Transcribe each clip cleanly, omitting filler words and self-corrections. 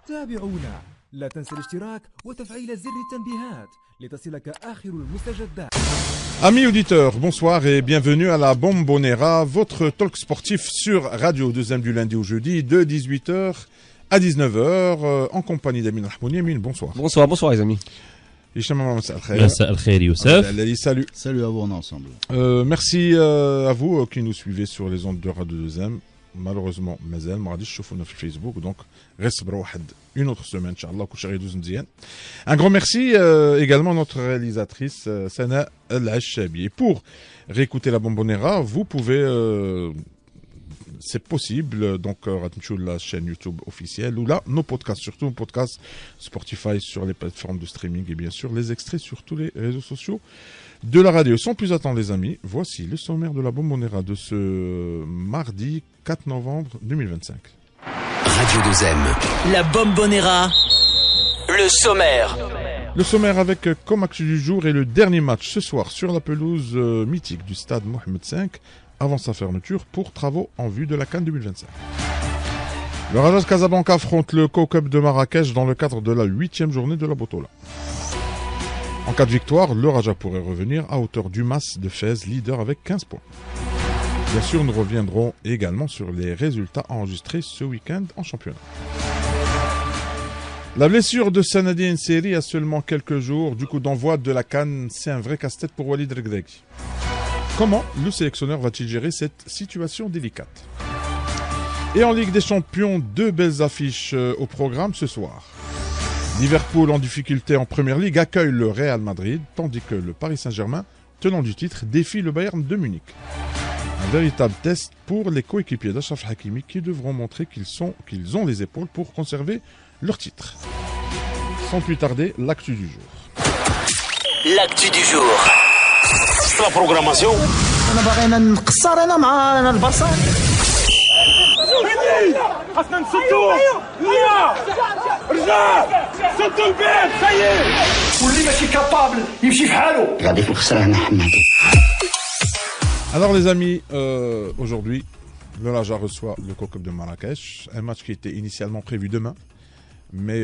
تابعونا، لا تنسى الاشتراك وتفعيل زر التنبيهات لتصلك آخر المستجدات. Amis auditeurs, bonsoir et bienvenue à la Bombonera, votre talk sportif sur Radio 2M du lundi au jeudi de 18h à 19h en compagnie d'Amin Rahmouni. Amin, bonsoir. Bonsoir les amis. Hicham Massa al-Khair Youssef. Salut. Salut à vous, on est ensemble. Merci à vous qui nous suivez sur les ondes de Radio 2M. Malheureusement, Mazel, ما غاديش تشوفونا في الفيسبوك donc reste واحد une autre semaine inchallah كل شيء غيدوز مزيان. Un grand merci également à notre réalisatrice Sana El-Achabi. Et pour réécouter la Bombonera, vous pouvez c'est possible donc la chaîne YouTube officielle ou là nos podcasts, surtout nos podcasts Spotify sur les plateformes de streaming et bien sûr les extraits sur tous les réseaux sociaux de la radio. Sans plus attendre les amis, voici le sommaire de la Bombonera de ce mardi 4 novembre 2025. Radio 2M, la Bombonera, le sommaire. Le sommaire avec comme actu du jour et le dernier match ce soir sur la pelouse mythique du stade Mohamed V avant sa fermeture pour travaux en vue de la CAN 2025. Le Raja Casablanca affronte le Co-Cup de Marrakech dans le cadre de la 8e journée de la Botola. En cas de victoire, le Raja pourrait revenir à hauteur du Mas de Fès, leader avec 15 points. Bien sûr, nous reviendrons également sur les résultats enregistrés ce week-end en championnat. La blessure de Sanadi Nseri à seulement quelques jours du coup d'envoi de la CAN, c'est un vrai casse-tête pour Walid Regragui. Comment le sélectionneur va-t-il gérer cette situation délicate? Et en Ligue des Champions, deux belles affiches au programme ce soir. Liverpool en difficulté en Première Ligue accueille le Real Madrid, tandis que le Paris Saint-Germain, tenant du titre, défie le Bayern de Munich. Un véritable test pour les coéquipiers d'Achraf Hakimi qui devront montrer qu'ils ont les épaules pour conserver leur titre. Sans plus tarder, l'actu du jour. L'actu du jour. La programmation. خاصنا نسدو لا رجع سدوا الباب سير واللي ماشي كابابل يمشي في حاله غادي في الخسرانه حمادي. Alors les amis, aujourd'hui, le Raja reçoit le Co-Cup de Marrakech, un match qui était initialement prévu demain, mais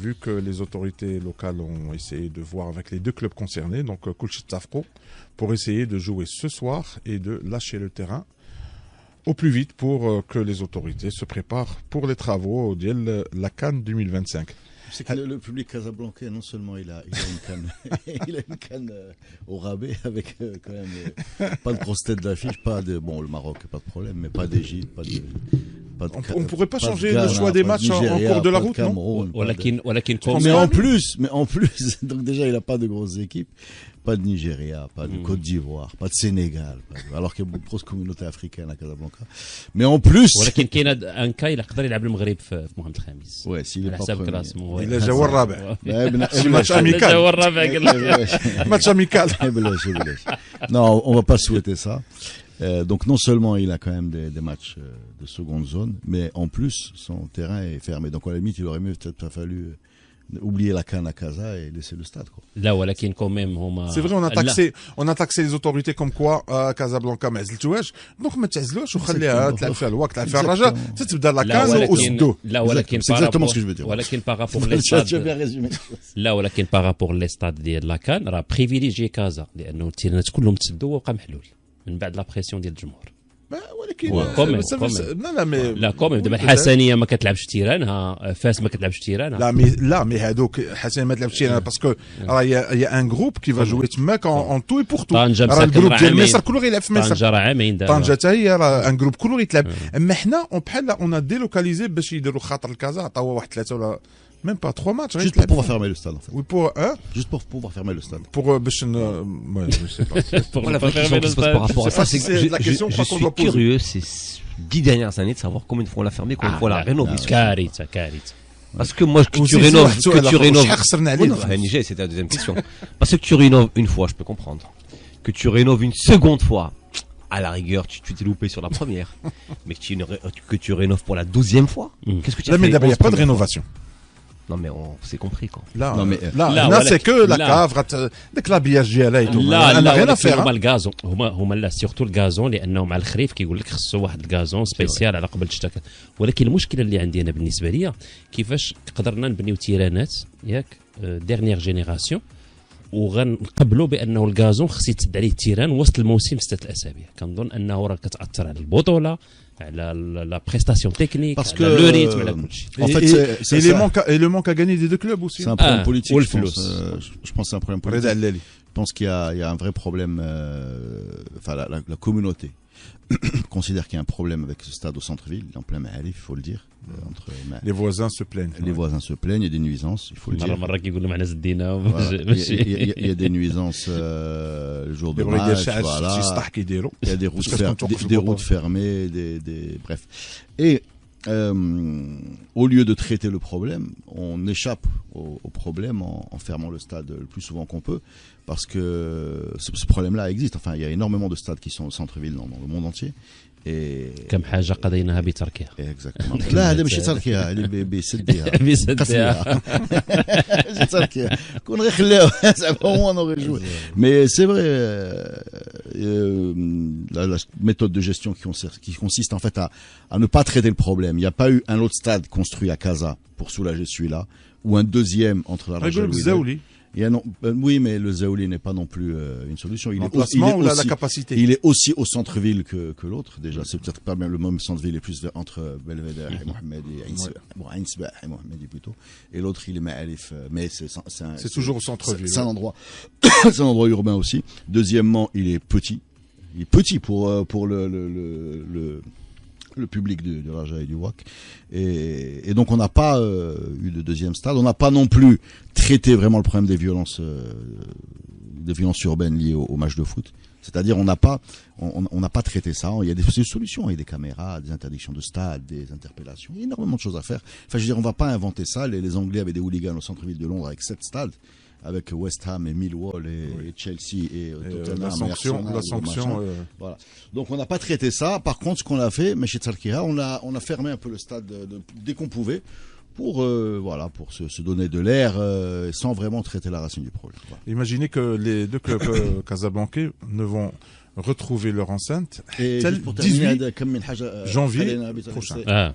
vu que les autorités locales ont essayé de voir avec les deux clubs concernés, donc Koulchit Tafko, pour essayer de jouer ce soir et de lâcher le terrain au plus vite pour que les autorités se préparent pour les travaux de la CAN 2025. C'est que le public casablancais, non seulement il a une canne, il a une canne au rabais avec quand même pas de grosse tête d'affiche, pas de le Maroc pas de problème, mais pas d'Égypte, on pourrait pas changer le choix des matchs en cours de la route, non? Mais en plus, donc déjà il a pas de grosses équipes. Pas de Nigeria, pas de Côte d'Ivoire, pas de Sénégal, alors qu'il y a une grosse communauté africaine à Casablanca. Mais en plus... ولكن كاين ان كاي اللي يقدر يلعب المغرب في محمد الخامس. Ouais, s'il est pas premier. Il a جاوا الرابع. Match amical. جاوا الرابع قال. Match amical. Non, on va pas souhaiter ça. Donc non seulement il a quand même des matchs de seconde zone, mais en plus son terrain est fermé. Donc à la limite, il aurait mieux peut-être pas fallu oublier la canne à Casa et laisser le stade quoi. لا ولكن quand même هما. C'est vrai, on a taxé les autorités comme quoi Casablanca ما عزلتوهاش دونك ما تعزلوش وخليها تلعب فيها الوقت تلعب فيها الرجاء تبدا لا كان وسدو. لا ولكن c'est exactement ce que je veux dire. ولكن par rapport للستاد لا ولكن par rapport للستاد ديال لا كان راه بريفيليجي كازا لانه التيرانات كلهم تسدوا وبقى محلول من بعد لا بريسيون ديال الجمهور. ولكن لا كوميم دابا الحسنيه ما كتلعبش تيرانها فاس ما كتلعبش تيرانها لا مي هادوك حسن ما تلعبش تيرانها باسكو راه يا ان جروب كي فا جوي تماك اون تو اي بور تو راه الجروب ديال مصر كله غيلعب في مصر. طنجه راه عامين طنجه حتى هي راه ان جروب كله غيتلعب. اما حنا بحال اون ديلوكاليزي باش يديروا خاطر الكازا عطاو واحد 3 ولا même pas 3 matchs. Juste pour pouvoir fermer le stade, en fait. Oui, pour, hein? Juste pour pouvoir fermer le stade. Pour, ouais, je sais pas. Pour la question qui se pose par rapport à ça, c'est que je suis curieux, ces 10 dernières années, de savoir combien de fois on l'a fermé, combien de fois on l'a rénové. كارثة. Parce que moi, que tu rénoves, Niger, c'était la deuxième question. Parce que tu rénoves une fois, je peux comprendre. Que tu rénoves une seconde fois, à la rigueur, tu t'es loupé sur la première. Mais que tu rénoves pour la 12e fois, qu'est-ce que tu as fait? Mais d'abord, il n'y a pas de rénovation. Non, mais on s'est compris, quoi. Là, Non, mais- là, c'est que la là. cave, ديك l'habillage ديالها et tout. لا Elle n'a لا rien à ولكن faire. هما hein. الغازون هما لا سيرتو الغازون لانه مع الخريف كيقول لك خصو واحد الغازون سبيسيال على قبل الشتاء. ولكن المشكله اللي عندي انا بالنسبه لي كيفاش قدرنا نبنيو تيرانات ياك ديرنيير جينيراسيون وغنقبلوا بانه الغازون خص يتسد عليه التيران وسط الموسم 6 الاسابيع. كنظن انه راه كتاثر على البطوله على لا بريستاسيون تكنيك Parce على que- لو ريتم على كل شيء. En fait, Et le manque à gagner des deux clubs aussi. c'est un problème Ah, politique. ou le Je pense, flou. je pense que c'est un problème Reda politique. Allali. Je pense qu'il y a un vrai problème. Enfin, la communauté considère qu'il y a un problème avec ce stade au centre-ville, en plein Mahalif, il faut le dire. Entre Les voisins se plaignent. les voisins se plaignent, il y a des nuisances, il faut le dire. مره مره كيقولوا معنا زدينا Voilà. Il y a des nuisances le jour de يبغوا يدير match, شي حاجه voilà. شي سطح كيديروا. Il y a des routes, Parce que quand on des coupe le routes bord. fermées, bref. Et au lieu de traiter le problème, on échappe au problème en fermant le stade le plus souvent qu'on peut, parce que ce problème-là existe. Enfin, il y a énormément de stades qui sont au centre-ville dans le monde entier. Et كم حاجه قضيناها بتركيا. exactement. لا هذا ماشي تركيا اللي بيسديها بيسديها. ماشي تركيا كون غير خلاو زعما هو اون ريجو. Mais c'est vrai, la méthode de gestion qui consiste en fait à ne pas traiter le problème. Il n'y a pas eu un autre stade construit à Casa pour soulager celui-là, ou un deuxième entre la يقول Raja بزاولي. Oui, mais le Zaouli n'est pas non plus une solution. Il est L'emplacement ou la aussi- capacité. il est aussi au centre-ville que l'autre. Déjà, c'est peut-être pas le même centre-ville, il est plus entre Belvedere et Mohamed et Ain Sbah et Mohamed plutôt. Et l'autre, il est Ma'alif. Mais C'est toujours au centre-ville. C'est un endroit, c'est un endroit urbain aussi. Deuxièmement, il est petit. Il est petit pour le public de Raja et du WAC. Et donc, on n'a pas eu de deuxième stade. On n'a pas non plus traité vraiment le problème des violences urbaines liées au match de foot. C'est-à-dire, on n'a pas traité ça. Il y a des solutions. Il y a des caméras, des interdictions de stade, des interpellations. Il y a énormément de choses à faire. Enfin, je veux dire, on va pas inventer ça. Les Anglais avaient des hooligans au centre-ville de Londres avec 7 stades, avec West Ham et Millwall et Chelsea et Tottenham. La sanction, et Arsenal, la sanction. Voilà. Donc on n'a pas traité ça. Par contre, ce qu'on a fait, mais chez Tsarkiha, on a fermé un peu le stade dès qu'on pouvait pour se donner de l'air sans vraiment traiter la racine du problème. Voilà. Imaginez que les deux clubs casablancais ne vont retrouver leur enceinte Et tel juste pour terminer, 18 comme une حاجة, janvier خلينا بيتر- prochain. اه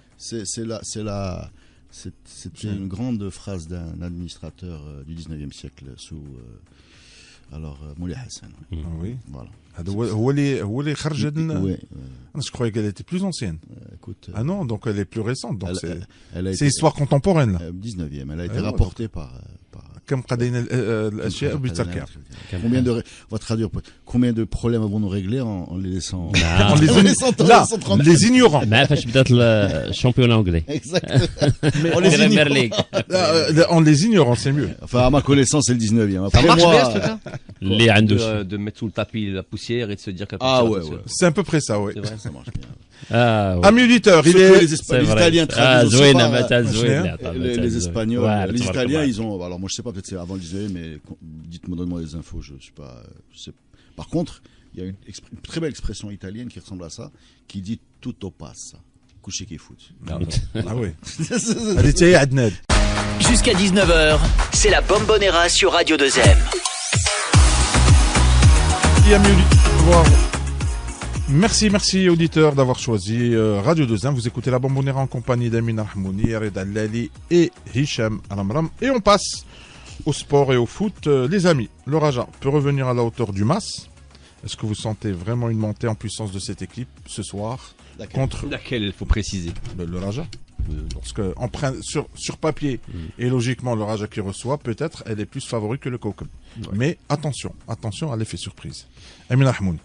C'était une grande phrase d'un administrateur du 19e siècle sous Moulay Hassan. Ah oui. Voilà. هذا هو اللي خرج لنا. Oui, Je croyais qu'elle était plus ancienne. écoute, Ah non, donc elle est plus récente. Donc elle a c'est été histoire contemporaine là. 19e. Elle a été ouais, rapportée par كم قضينا الاشياء بالتركيع. Combien de problèmes avons-nous réglés en les laissant On les là, les ignorants. ما عرفاش بدات الشامبيون انجلي. Exactement. On les بريمير ignore. ليغ. En les ignorant, c'est mieux. Enfin, à ma connaissance, c'est le 19e. Ça Après marche moi, bien ce truc-là اللي عنده de mettre sous le tapis la poussière et de se dire qu'elle Ah pousse ouais, tout seul. ouais. C'est à peu près ça, oui. C'est vrai. ça marche bien. اه Amis auditeurs, il Sauf que est. les c'est vrai. Italiens traduisent aussi زوينه par, متى زوين les Espagnols, Ouais, les تبارك Italiens, الله. ils ont. Alors moi, je sais pas, peut-être c'est avant le 19e, mais dites-moi, donnez-moi les infos. Je sais pas. Je sais. Par contre, il y a une très belle expression italienne qui ressemble à ça, qui dit tutto passa. Coucher qui fout. Ah oui. Elle était à Adned. Jusqu'à 19h, c'est la Bombonera sur Radio 2M. Merci auditeurs d'avoir choisi Radio 2M. Vous écoutez la Bombonera en compagnie d'Amin Rahmouni, Reda Allali et Hicham Alamram. Et on passe au sport et au foot. Les amis, le Raja peut revenir à la hauteur du MAS. Est-ce que vous sentez vraiment une montée en puissance de cette équipe ce soir contre Laquelle, il faut préciser. le Raja? Parce que sur papier et logiquement le Raja qui reçoit, peut-être elle est plus favori que le Koukeb. Mais attention à l'effet surprise. Amin Rahmouni.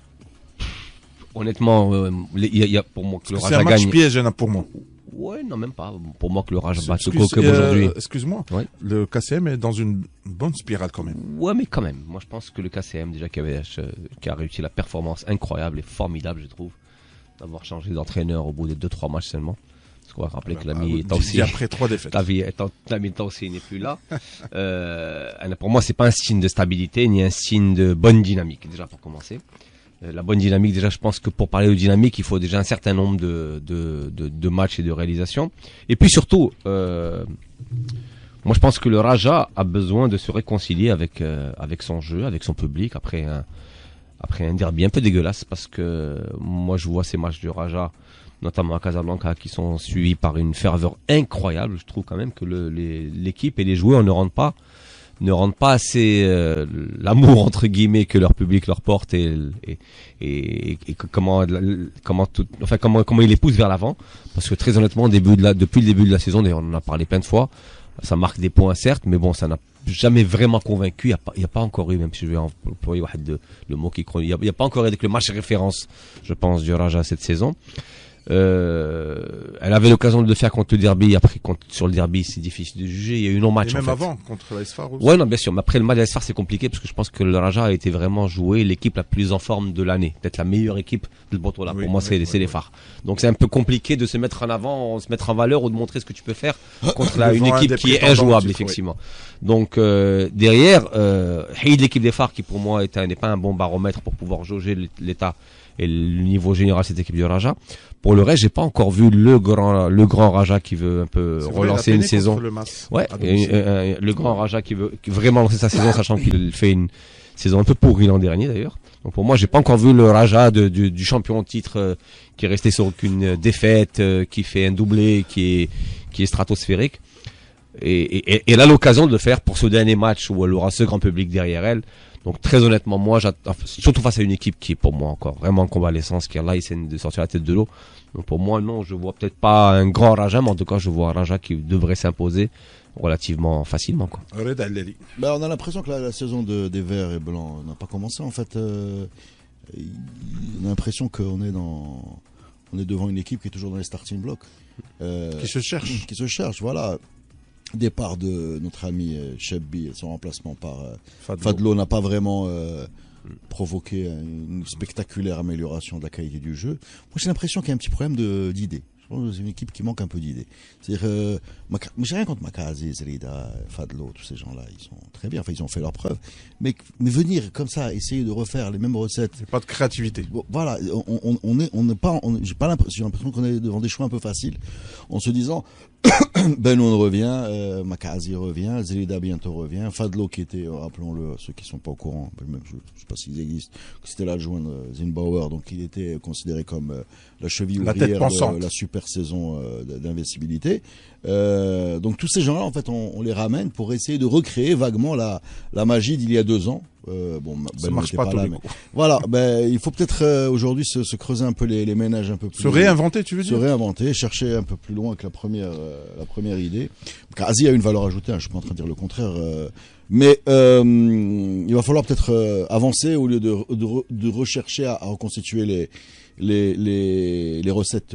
Honnêtement, il y a pour moi que le C'est un Raja match gagne. piège hein, pour moi. Ouais, non, même pas. Pour moi que le Raja batte le Koukeb aujourd'hui. Excuse-moi, Ouais. le KCM est dans une bonne spirale quand même. Ouais, mais quand même. Moi, je pense que le KCM, déjà, qui a réussi la performance incroyable et formidable, je trouve, d'avoir changé d'entraîneur au bout de 2-3 matchs seulement. Parce qu'on va rappeler que l'ami Taussi, Après 3 défaites. l'ami Taussi n'est plus là. Pour moi, c'est pas un signe de stabilité, ni un signe de bonne dynamique, déjà, pour commencer. La bonne dynamique, déjà, je pense que pour parler de dynamique, il faut déjà un certain nombre de matchs et de réalisations. Et puis surtout, Moi, je pense que le Raja a besoin de se réconcilier avec son jeu, avec son public, après un derby un peu dégueulasse, parce que moi, je vois ces matchs du Raja, notamment à Casablanca, qui sont suivis par une ferveur incroyable. Je trouve quand même que l'équipe et les joueurs ne rendent pas assez l'amour entre guillemets que leur public leur porte et comment il les pousse vers l'avant, parce que très honnêtement depuis le début de la saison, d'ailleurs on en a parlé plein de fois, ça marque des points certes, mais bon, ça n'a jamais vraiment convaincu. Il y a pas encore eu, même si je vais employer le mot qui il y a pas encore eu avec le match référence, je pense, du Raja cette saison. Elle avait l'occasion de le faire contre le derby. Après, sur le derby, c'est difficile de juger. Il y a eu non-match. Et même en fait. avant, contre l'Asfar aussi. Ouais, non, bien sûr. Mais après, le match de l'Asfar, c'est compliqué parce que je pense que le Raja a été vraiment joué l'équipe la plus en forme de l'année. Peut-être la meilleure équipe de Botola. Pour moi, c'est les phares. Donc, c'est un peu compliqué de se mettre en avant, se mettre en valeur ou de montrer ce que tu peux faire contre une équipe qui est injouable, effectivement. Donc, derrière, Haïd, l'équipe des phares, qui pour moi n'est pas un bon baromètre pour pouvoir jauger l'état et le niveau général de cette équipe du Raja. Pour le reste, j'ai pas encore vu le grand Raja qui veut un peu relancer une saison. Le grand Raja qui veut vraiment lancer sa saison, sachant qu'il fait une saison un peu pourrie l'an dernier d'ailleurs. Donc pour moi, j'ai pas encore vu le Raja du champion en titre qui est resté sur aucune défaite, qui fait un doublé, qui est stratosphérique. Et elle a l'occasion de le faire pour ce dernier match où elle aura ce grand public derrière elle. Donc très honnêtement, moi, surtout face à une équipe qui est pour moi encore vraiment en convalescence, qui est là, essaie de sortir la tête de l'eau. Donc pour moi, non, je vois peut-être pas un grand Raja, mais en tout cas, je vois un Raja qui devrait s'imposer relativement facilement, quoi. On a l'impression que la saison des Verts et Blancs n'a pas commencé. En fait, on a l'impression qu'on est devant une équipe qui est toujours dans les starting blocks. Qui se cherche. Qui se cherche, voilà. Départ de notre ami Chebbi, son remplacement par Fadlo n'a pas vraiment provoqué une spectaculaire amélioration de la qualité du jeu. Moi, j'ai l'impression qu'il y a un petit problème d'idées. Je pense que c'est une équipe qui manque un peu d'idées. C'est-à-dire, j'ai rien contre Makazi, Zerida, Fadlo, tous ces gens-là, ils sont très bien. Enfin, ils ont fait leurs preuves. Mais venir comme ça, essayer de refaire les mêmes recettes. Il n'y a pas de créativité. Bon, voilà, j'ai l'impression qu'on est devant des choix un peu faciles, en se disant, Benoun revient, Makazi revient, Zerida bientôt revient, Fadlo qui était, rappelons-le, ceux qui sont pas au courant, même je sais pas s'ils existent, c'était l'adjoint de Zimbauer, donc il était considéré comme la cheville ouvrière de la super saison d'investibilité. Donc tous ces gens-là, en fait, on les ramène pour essayer de recréer vaguement la magie d'il y a 2 ans. Ça marche pas tous les coups. Voilà, il faut peut-être aujourd'hui se creuser un peu les ménages un peu plus. Se réinventer, tu veux dire? Se réinventer, chercher un peu plus loin que la première idée. Kazi a une valeur ajoutée, je suis pas en train de dire le contraire, mais il va falloir peut-être avancer au lieu de rechercher à reconstituer les recettes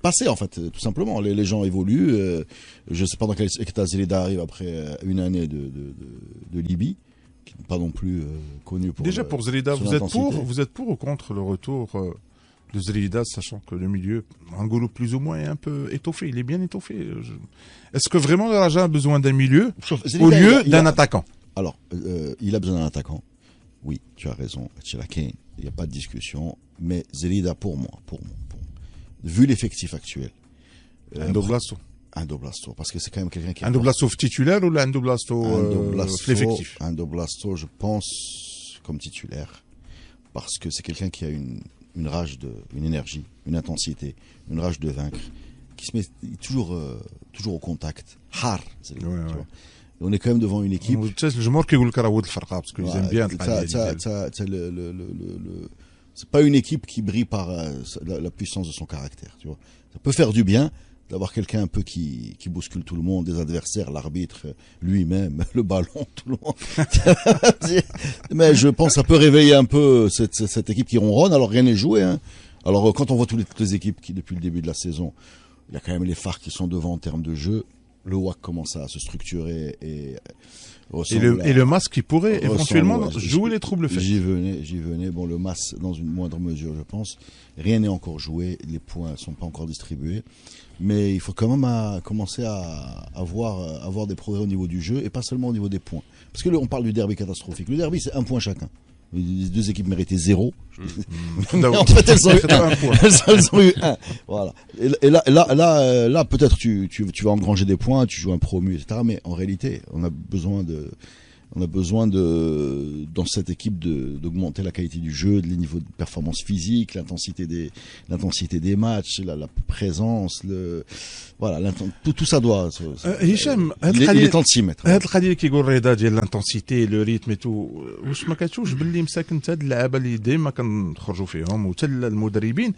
passées, en fait, tout simplement. Les gens évoluent. Je sais pas dans quel état Zerida arrive après une année de Libye, qui n'est pas non plus connu pour. Déjà pour Zerida, vous êtes pour ou contre le retour de Zerida, sachant que le milieu, Angoulou plus ou moins est un peu étoffé, il est bien étoffé. Est-ce que vraiment le Raja a besoin d'un milieu au lieu d'un attaquant? Alors, il a besoin d'un attaquant. Oui, tu as raison, Tchelakin, il n'y a pas de discussion. Mais Zerida, pour moi, vu l'effectif actuel. Un Doblasto. Un Doblasto, parce que c'est quand même quelqu'un qui. Un Doblasto titulaire ou un Doblasto effectif? Un Doblasto, je pense, comme titulaire. Parce que c'est quelqu'un qui a une rage une énergie, une intensité, une rage de vaincre, qui se met toujours au contact. On est quand même devant une équipe. Parce qu'ils aiment bien. C'est pas une équipe qui brille par la puissance de son caractère, tu vois. Ça peut faire du bien d'avoir quelqu'un un peu qui bouscule tout le monde, des adversaires, l'arbitre, lui-même, le ballon, tout le monde. Mais je pense que ça peut réveiller un peu cette équipe qui ronronne. Alors rien n'est joué, hein. Alors quand on voit toutes les équipes qui, depuis le début de la saison, il y a quand même les phares qui sont devant en termes de jeu. Le WAC commence à se structurer et le MAS qui pourrait éventuellement jouer les troubles faits. J'y venais. Bon, le MAS dans une moindre mesure, je pense. Rien n'est encore joué, les points sont pas encore distribués. Mais il faut quand même commencer à avoir des progrès au niveau du jeu et pas seulement au niveau des points. Parce que on parle du derby catastrophique. Le derby, c'est un point chacun. Les deux équipes méritaient 0. Mais en fait, elles ont eu 1. Voilà. Et là, peut-être tu vas engranger des points, tu joues un promu, etc. Mais en réalité, on a besoin dans cette équipe d'augmenter la qualité du jeu, les niveaux de performance physique, l'intensité des matchs, la présence, voilà, tout ça doit. هشام il est temps de s'y mettre. هاد القضيه اللي كيقول رضا ديال لانتونسيتي لو ريتم اي تو واش ما كتشوفش باللي مساكن هاد اللعابه اللي ديما كنخرجوا فيهم وحتى المدربين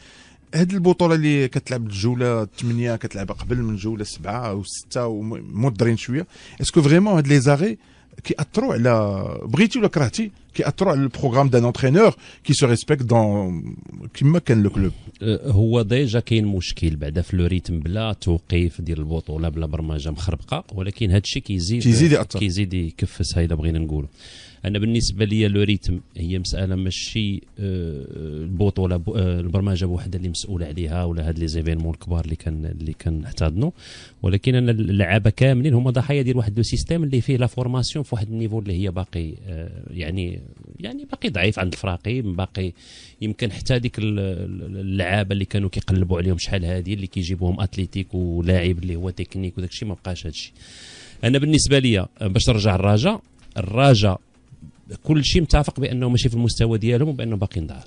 هاد البطوله اللي كتلعب الجوله 8 كتلعبها قبل من جوله 7 او 6 ومضرين شويه اسكو فريمون هاد لي زاري كيأثروا على بغيتي ولا كرهتي كيأثروا على البروغرام دان انترينور كي سو ريسبكت دون كيما كان لو كلوب. هو ديجا كاين مشكل بعدا في لو ريتم بلا توقيف ديال البطوله بلا برمجه مخربقه ولكن هذا الشيء كيزيد يكفس هاي بغينا نقولوا. انا بالنسبه لي لو ريتم هي مساله ماشي البطوله البرمجه بوحدها اللي مسؤوله عليها ولا هاد لي زيفينمون الكبار اللي كنحتضنوا ولكن انا اللعابه كاملين هما ضحايا ديال واحد لو سيستيم اللي فيه لا فورماسيون في واحد النيفو اللي هي باقي يعني باقي ضعيف عند الفراقي باقي يمكن حتى ديك اللعابه اللي كانوا كيقلبوا عليهم شحال هذه اللي كيجيبوهم اتليتيك ولاعب اللي هو تكنيك وداك الشيء ما بقاش هذا الشيء. انا بالنسبه لي باش نرجع الرجاء كل شيء متفق بانه ماشي في المستوى ديالهم وبانه باقيين ضعاف.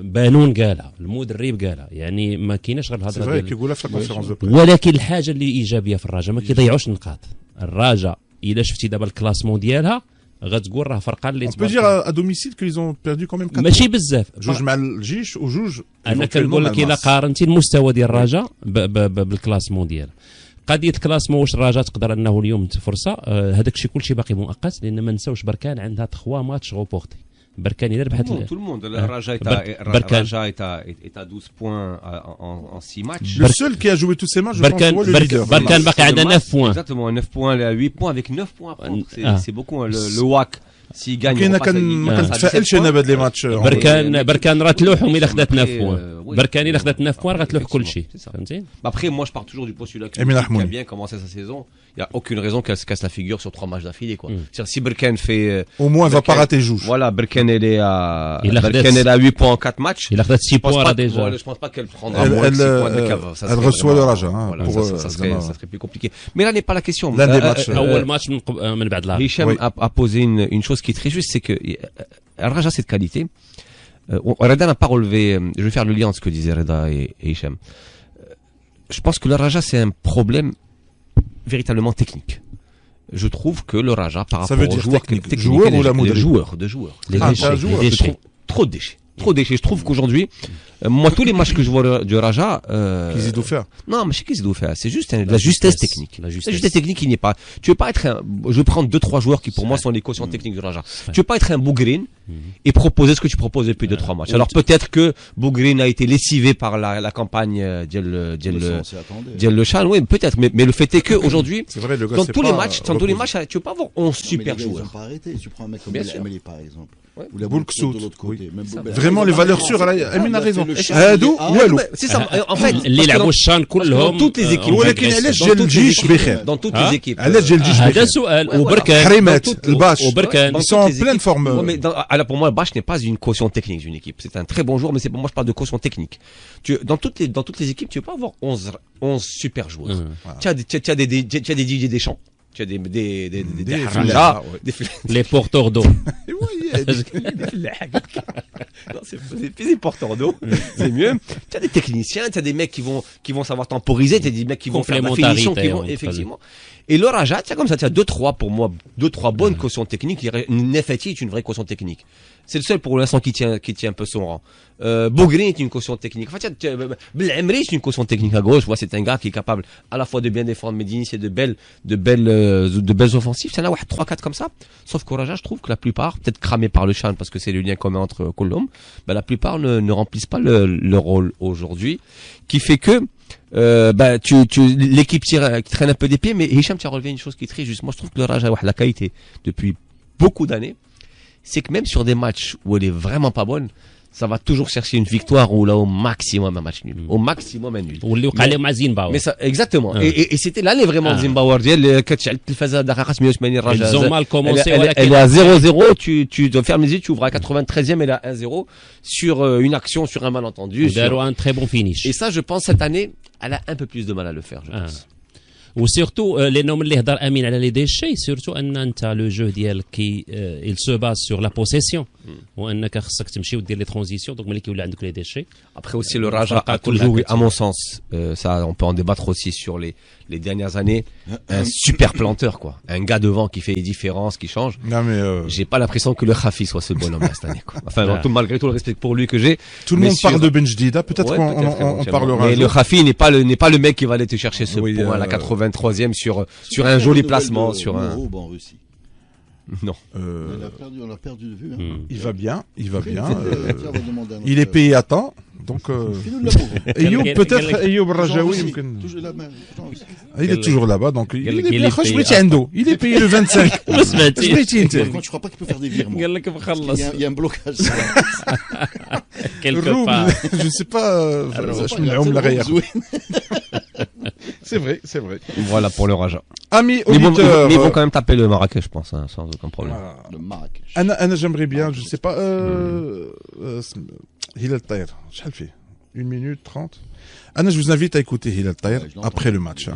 بانون قالها المدرب قالها يعني ما كايناش غير الهضره ديال كيقولها في الكونفيرونس دو ولكن الحاجه اللي ايجابيه في الرجاء ما كيضيعوش النقاط. الرجاء الا شفتي دابا الكلاسمون ديالها غتقول راه فرقان اللي تبارك الله ا دوميسيل كو ايزون بيردو كوميم 4 ماشي بزاف جوج مع الجيش وجوج. انا كنقول لك الا قارنتي المستوى ديال الرجاء بالكلاسمون ديالها قضيه الكلاسمون واش الرجاء تقدر انه اليوم فرصه هذاك الشيء كلشي باقي مؤقت لان ما نساوش بركان عندها 3 ماتش غوبورتي بركان الا ربحت tout le monde الرجاء est à 12 points en 6 matchs. Le seul qui a joué tous ces matchs je pense c'est le leader. بركان باقي عندنا 9 points. Exactement 9 points à 8 points avec 9 points à prendre c'est beaucoup le WAC s'il gagne ما كنتفائلش انا بهاد لي ماتش. بركان راه تلوحهم الا خدات 9 بوان بركان الا خدات 9 بوان غتلوح كل شيء فهمتي. Après moi je pars toujours du postulat qui a bien commencé sa saison il y a aucune raison qu'elle se casse la figure sur 3 matchs d'affilée quoi. C'est-à-dire si Berkane fait au moins elle va pas rater jouge. Voilà Berkane elle est à 8 points en 4 matchs. Il a fait 6 points déjà. Je pense pas qu'elle prendra moins de 6 points de cave. Elle reçoit le Raja ça serait plus compliqué. Mais là n'est pas la question. L'un des matchs اول ماتش من بعد لا Hicham a posé une chose qui est très juste c'est que Raja a cette qualité. Reda n'a pas relevé, je vais faire le lien entre ce que disaient Reda et Hicham. Je pense que le Raja c'est un problème véritablement technique. Je trouve que le Raja par rapport aux joueurs techniques, les joueurs, trop de déchets. Je trouve qu'aujourd'hui, moi tous les matchs que je vois du Raja, qu'ils doivent faire. Non, mais qu'ils doivent faire, c'est juste la justesse technique. La justesse technique qui n'est pas. Tu veux pas être je vais prendre 2-3 joueurs qui pour moi sont les quotients techniques du Raja. Tu veux pas être un Bougrine et proposer ce que tu proposes depuis 2-3 matchs. Alors peut-être que Bougrine a été lessivé par la campagne Diel Le Chan, oui, peut-être, mais le fait est que aujourd'hui, dans tous les matchs, tu peux pas avoir 11 super joueurs. Ils ont pas arrêté. Tu prends un mec comme Emeli par exemple. Ou la boule de l'autre côté. Vraiment les valeurs sûres, Amine a raison. هادو والو. C'est ça. En fait, اللي يلعبوا الشان كلهم dans toutes les équipes. ولكن علاش جا الجيش بخير؟ Dans toutes les équipes. علاش جا الجيش هذا بخير؟ سؤال وبركان حريمات الباش وبركان ils sont en pleine forme. Mais alors pour moi, Bach n'est pas une caution technique d'une équipe. C'est un très bon joueur, mais c'est pour moi je parle de caution technique. Dans toutes les équipes, tu peux pas avoir 11 super joueurs. Tu as des Didier Deschamps. Tu as des Raja, les porteurs d'eau. Non, c'est des porteurs d'eau. C'est mieux. Tu as des techniciens, tu as des mecs qui vont savoir temporiser, tu as des mecs qui vont faire la finition, effectivement. Et le Raja, tu as comme ça, tu as 2-3 pour moi, 2-3 bonnes cautions techniques. Nefeti est une vraie caution technique. C'est le seul pour l'instant qui tient un peu son rang. Bougrine est une caution technique. Enfin, Belhamri c'est une caution technique à gauche. C'est un gars qui est capable à la fois de bien défendre, mais d'initier de belles offensives. C'est là, 3-4 comme ça. Sauf qu'au Raja, je trouve que la plupart, peut-être cramés par le Chan parce que c'est le lien commun entre Colombe, la plupart ne remplissent pas le rôle aujourd'hui, qui fait que l'équipe traîne un peu des pieds. Mais Hicham, tu as relevé une chose qui est très juste. Moi, je trouve que le Raja a la qualité depuis beaucoup d'années. C'est que même sur des matchs où elle est vraiment pas bonne, ça va toujours chercher une victoire ou là au maximum un match nul. Au maximum un nul. واللي وقع لهم مع زيمبابوي. Mais ça, exactement. Et c'était l'année vraiment de Zimbabwe. ديال كتشعل التلفازة دقيقة 180 الرجاء. Ils ont mal commencé. Elle est à 0-0, tu dois fermer les yeux, tu ouvres à 93e, elle est à 1-0 sur une action, sur un malentendu. داروا un très bon finish. Et ça, je pense, cette année, elle a un peu plus de mal à le faire, je pense. وسيرتو لانه ملي هضر امين على لي ديشي سيرتو ان انت لو جو ديالك كي il se base sur la possession وانك خصك تمشي ودير لي ترانزيسيون دونك ملي كيولي عندك لي ديشي. Après aussi le Raja a toujours eu, à mon sens, ça on peut en débattre aussi sur les dernières années, un super planteur quoi, un gars devant qui fait les différences, qui change. Non mais j'ai pas l'impression que le Khafi soit ce bonhomme là cette année quoi. Enfin malgré tout le respect pour lui que j'ai. Tout le monde parle de Benjdida, peut-être qu'on parlera. Mais le Khafi n'est pas le mec qui va aller te chercher ce point à la 83e sur un joli placement sur un. En Russie. Non. On l'a perdu de vue. Hein. Il va bien. Il est payé à temps. Donc Ayoub peut-être Ayoub Rajaoui il est toujours là-bas donc il est payé le 25. Quand tu crois pas qu'il peut faire des virements. Il y a un blocage. Quelque part. Je ne sais pas c'est vrai. Voilà pour le Raja. Amis auditeurs, mais ils vont quand même taper le Marrakech, je pense, hein, sans aucun problème. Le Marrakech. Anna, j'aimerais bien, je sais pas, Hilal Taher, شحال فيه 1 minute 30. Anna, je vous invite à écouter Hilal Taher après le match.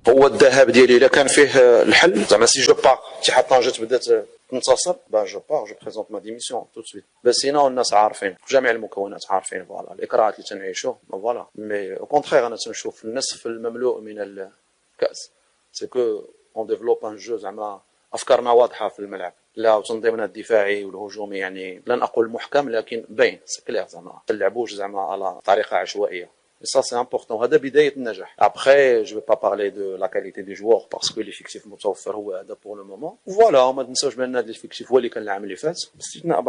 هو الذهاب ديالي الا كان فيه الحل زعما سي جو با اتحاد طنجة بدات تنتصر جو بريزونت ما ديميسيون تو سويت بس سينا الناس عارفين جميع المكونات عارفين فوالا الاكراهات اللي تنعيشوا فوالا مي او كونترير انا تنشوف النصف المملوء من الكاس سي كو اون ديفلوب ان جو زعما افكارنا واضحه في الملعب لا وتنظيمنا الدفاعي والهجومي يعني لن اقول محكم لكن باين سي كلير زعما ما نلعبوش زعما على طريقه عشوائيه. Et ça, c'est important. هذا بداية النجاح. Après, je vais pas parler de la qualité des joueurs parce que l'effectif متوفر هو هذا pour le moment. Voilà, وما تنساوش بأن هذا الeffectif هو اللي كان العام اللي فات باستثناء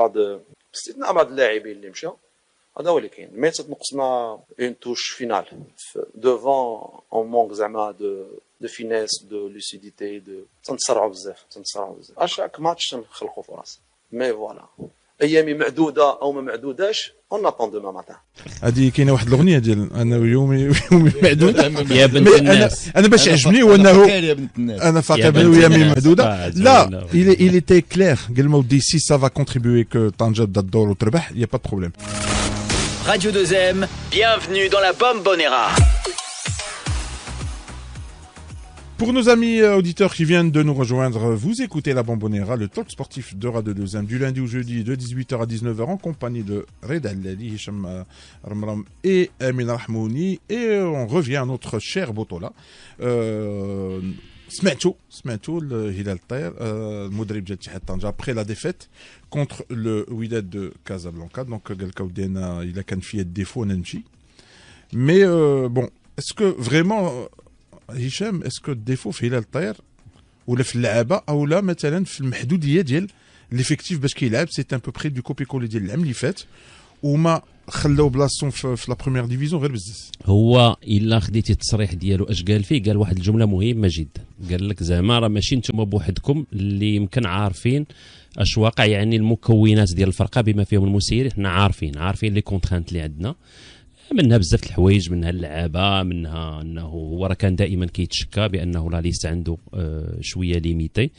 بعض اللاعبين اللي مشاو. هذا هو اللي كاين. مي تنقصنا une touche finale. Devant, on manque زعما de finesse, de lucidité, تنتسرعوا بزاف. À chaque match تنخلقوا فرص. Mais voilà. ايامي معدوده او ما معدوداش on attend demain matin. هذه كاينه واحد الاغنيه ديال انا ويومي معدود يا بنت الناس. انا باش يعجبني هو انه انا فاقد ويامي معدوده لا il était clair قال ما ودي si ça va contribuer que طنجة تبدا الدور وتربح il y a pas de problème. Radio 2M, bienvenue dans la Bombonera. Pour nos amis auditeurs qui viennent de nous rejoindre, vous écoutez la Bombonera, le talk sportif de Radio 2M du lundi au jeudi de 18h à 19h en compagnie de Reda Allali, Hicham Ramram et Amin Rahmouni. Et on revient à notre cher Botola. سمعتوا الهلال الطير المدرب ديال اتحاد طنجة après la défaite contre le Wydad de Casablanca. Donc قال لك ودينا الا كان فيه الديفو انا نمشي. Mais bon, est-ce que vraiment هشام اسكو الديفو في هلال الطير ولا في اللعابه او لا مثلا في المحدوديه ديال ليفيكتيف باش كيلعب سي ان بو بري دو كوبي كولي ديال العام اللي فات وما خلاو بلاصتهم في لا بروميير ديفيزيون غير بزاف. هو الا خديتي التصريح ديالو اش قال فيه قال واحد الجمله مهمه جدا قال لك زعما راه ماشي نتوما بوحدكم اللي يمكن عارفين اش واقع يعني المكونات ديال الفرقه بما فيهم المسيرين حنا عارفين لي كونترانت اللي عندنا منها بزاف الحوايج منها اللعابه منها انه هو راه كان دائما كيتشكى بانه لا ليست عنده شويه ليميتي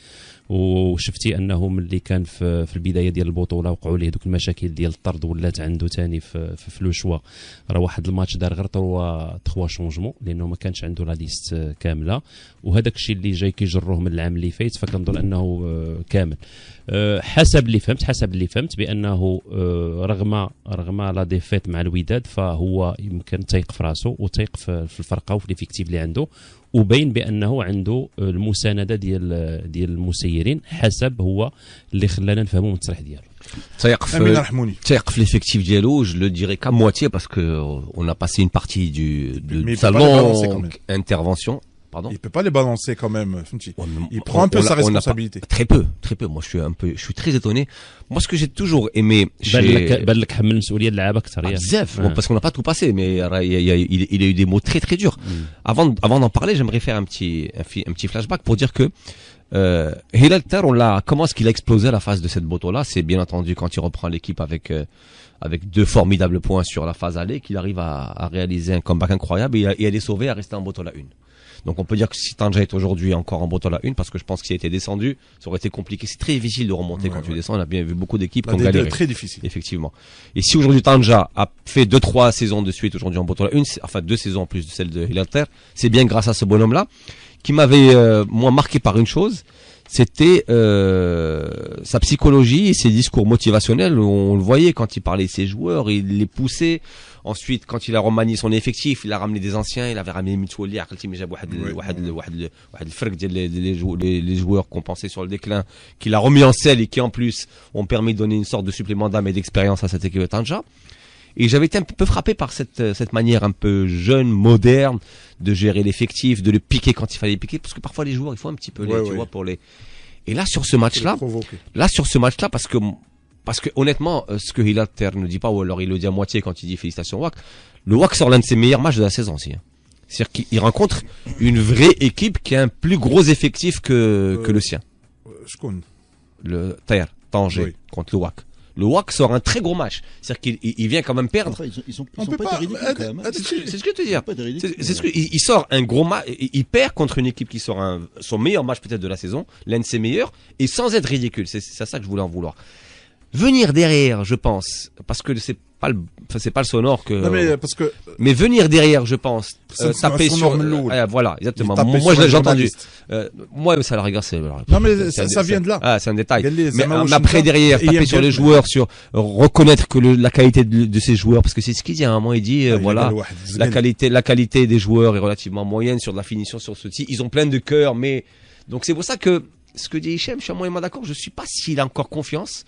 وشفتي انه ملي كان في البدايه ديال البطوله وقعوا ليه دوك المشاكل ديال الطرد ولات عنده ثاني في لو شوا راه واحد الماتش دار غير 3 شونجمون لانه ما كانش عنده لا ليست كامله وهذاك الشيء اللي جاي كيجروه من العام اللي فات فكنظن انه كامل حسب اللي فهمت بانه رغم لا ديفيت مع الوداد فهو يمكن تيق في راسه وتيق في الفرقه وفي ليفيكتيف اللي عنده وبين بانه عنده المسانده ديال المسيرين حسب هو اللي خلانا نفهموا من التصريح ديالو. تيق في l'effectif ديالو je le dirais qu'à moitié parce que on a passé une partie du salon intervention Pardon. Il peut pas les balancer quand même. Il prend un peu sa responsabilité. Très peu. Moi, je suis très étonné. Moi, ce que j'ai toujours aimé chez... Bon, parce qu'on n'a pas tout passé, mais il a eu des mots très très durs. Avant d'en parler, j'aimerais faire un petit flashback pour dire que Hilal Ter, comment est-ce qu'il a explosé à la phase de cette moto-là? C'est bien entendu quand il reprend l'équipe avec 2 formidables points sur la phase aller, qu'il arrive à réaliser un comeback incroyable et à les sauver, à rester en Botola 1. Donc on peut dire que si Tanja est aujourd'hui encore en Botola 1, parce que je pense qu'il a été descendu, ça aurait été compliqué. C'est très difficile de remonter quand tu descends. On a bien vu beaucoup d'équipes qui ont galéré. Très difficile. Effectivement. Et si aujourd'hui Tanja a fait 2-3 saisons de suite aujourd'hui en Botola 1, enfin 2 saisons en plus de celle de Hilal Ter, c'est bien grâce à ce bonhomme-là, qui m'avait, moi, marqué par une chose. C'était sa psychologie et ses discours motivationnels. On le voyait quand il parlait de ses joueurs, il les poussait. Ensuite, quand il a remanié son effectif, il a ramené des anciens, il avait ramené Mitwoli, les joueurs qu'on pensait sur le déclin, qu'il a remis en selle et qui en plus ont permis de donner une sorte de supplément d'âme et d'expérience à cette équipe de Tanja. Et j'avais été un peu frappé par cette manière un peu jeune, moderne, de gérer l'effectif, de le piquer quand il fallait piquer, parce que parfois les joueurs, il faut un petit peu tu vois, pour les... Et là, sur ce match-là, parce que honnêtement, ce que Hilal Ter ne dit pas, ou alors il le dit à moitié quand il dit félicitations WAC, le WAC sort l'un de ses meilleurs matchs de la saison aussi. C'est-à-dire qu'il rencontre une vraie équipe qui a un plus gros effectif que le sien. Le Tanger contre le WAC. Le WAC sort un très gros match. C'est-à-dire qu'il vient quand même perdre. Enfin, ils sont pas ridicules quand même. C'est ce que je veux te dire. Il sort un gros match, il perd contre une équipe qui sort son meilleur match peut-être de la saison, l'un de ses meilleurs, et sans être ridicule. C'est ça que je voulais en vouloir. Venir derrière, je pense, parce que c'est pas le sonore que. Non, mais venir derrière, je pense, taper sur. Voilà, exactement. Moi, j'ai entendu. Moi, ça la regarde, c'est. Non, mais ça vient de là. Ah, c'est un détail. Mais après, derrière, taper sur les joueurs, sur reconnaître que la qualité de ces joueurs, parce que c'est ce qu'il dit à un moment, il dit, voilà, la qualité des joueurs est relativement moyenne sur de la finition sur ce type. Ils ont plein de cœur, mais donc c'est pour ça que ce que dit Hichem, je suis moyennement d'accord. Je suis pas s'il a encore confiance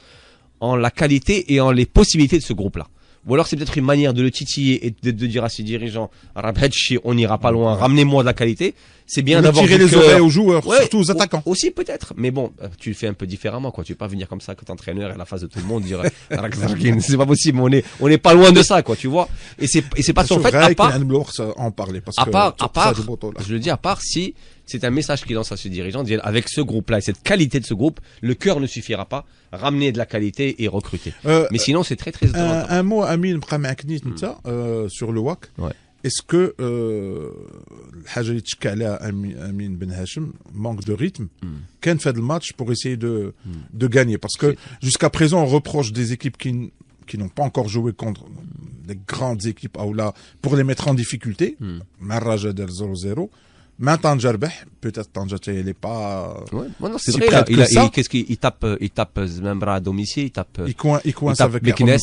en la qualité et en les possibilités de ce groupe-là. Ou alors c'est peut-être une manière de le titiller et de dire à ses dirigeants, on n'ira pas loin, ramenez-moi de la qualité. C'est bien d'avoir tirer les oreilles aux joueurs, surtout aux attaquants. Aussi peut-être, mais bon, tu le fais un peu différemment, quoi. Tu veux pas venir comme ça que t'entraîneur et à la face de tout le monde dire, c'est pas possible. On est pas loin de ça, quoi, tu vois. Et c'est pas son fait, à part, en parler, parce à part, je le dis, à part si c'est un message qu'il lance à ses dirigeants, dire avec ce groupe-là et cette qualité de ce groupe, le cœur ne suffira pas. Ramener de la qualité et recruter. Mais sinon, c'est très très étonnant. Un mot, Amine, sur le WAC. Ouais. Est-ce que الحاجه اللي تشكى عليها امين بن هاشم manque de rythme كان في هذا الماتش pour essayer de gagner, parce que jusqu'à présent on reproche des équipes qui n'ont pas encore joué contre des grandes équipes là pour les mettre en difficulté. مع الرجاء دار 0-0. Maintenant, peut-être Tanja, il n'est pas. Ouais, non, c'est vrai. Qu'est-ce qu'il tape Zembra à domicile, il coince avec Mekines,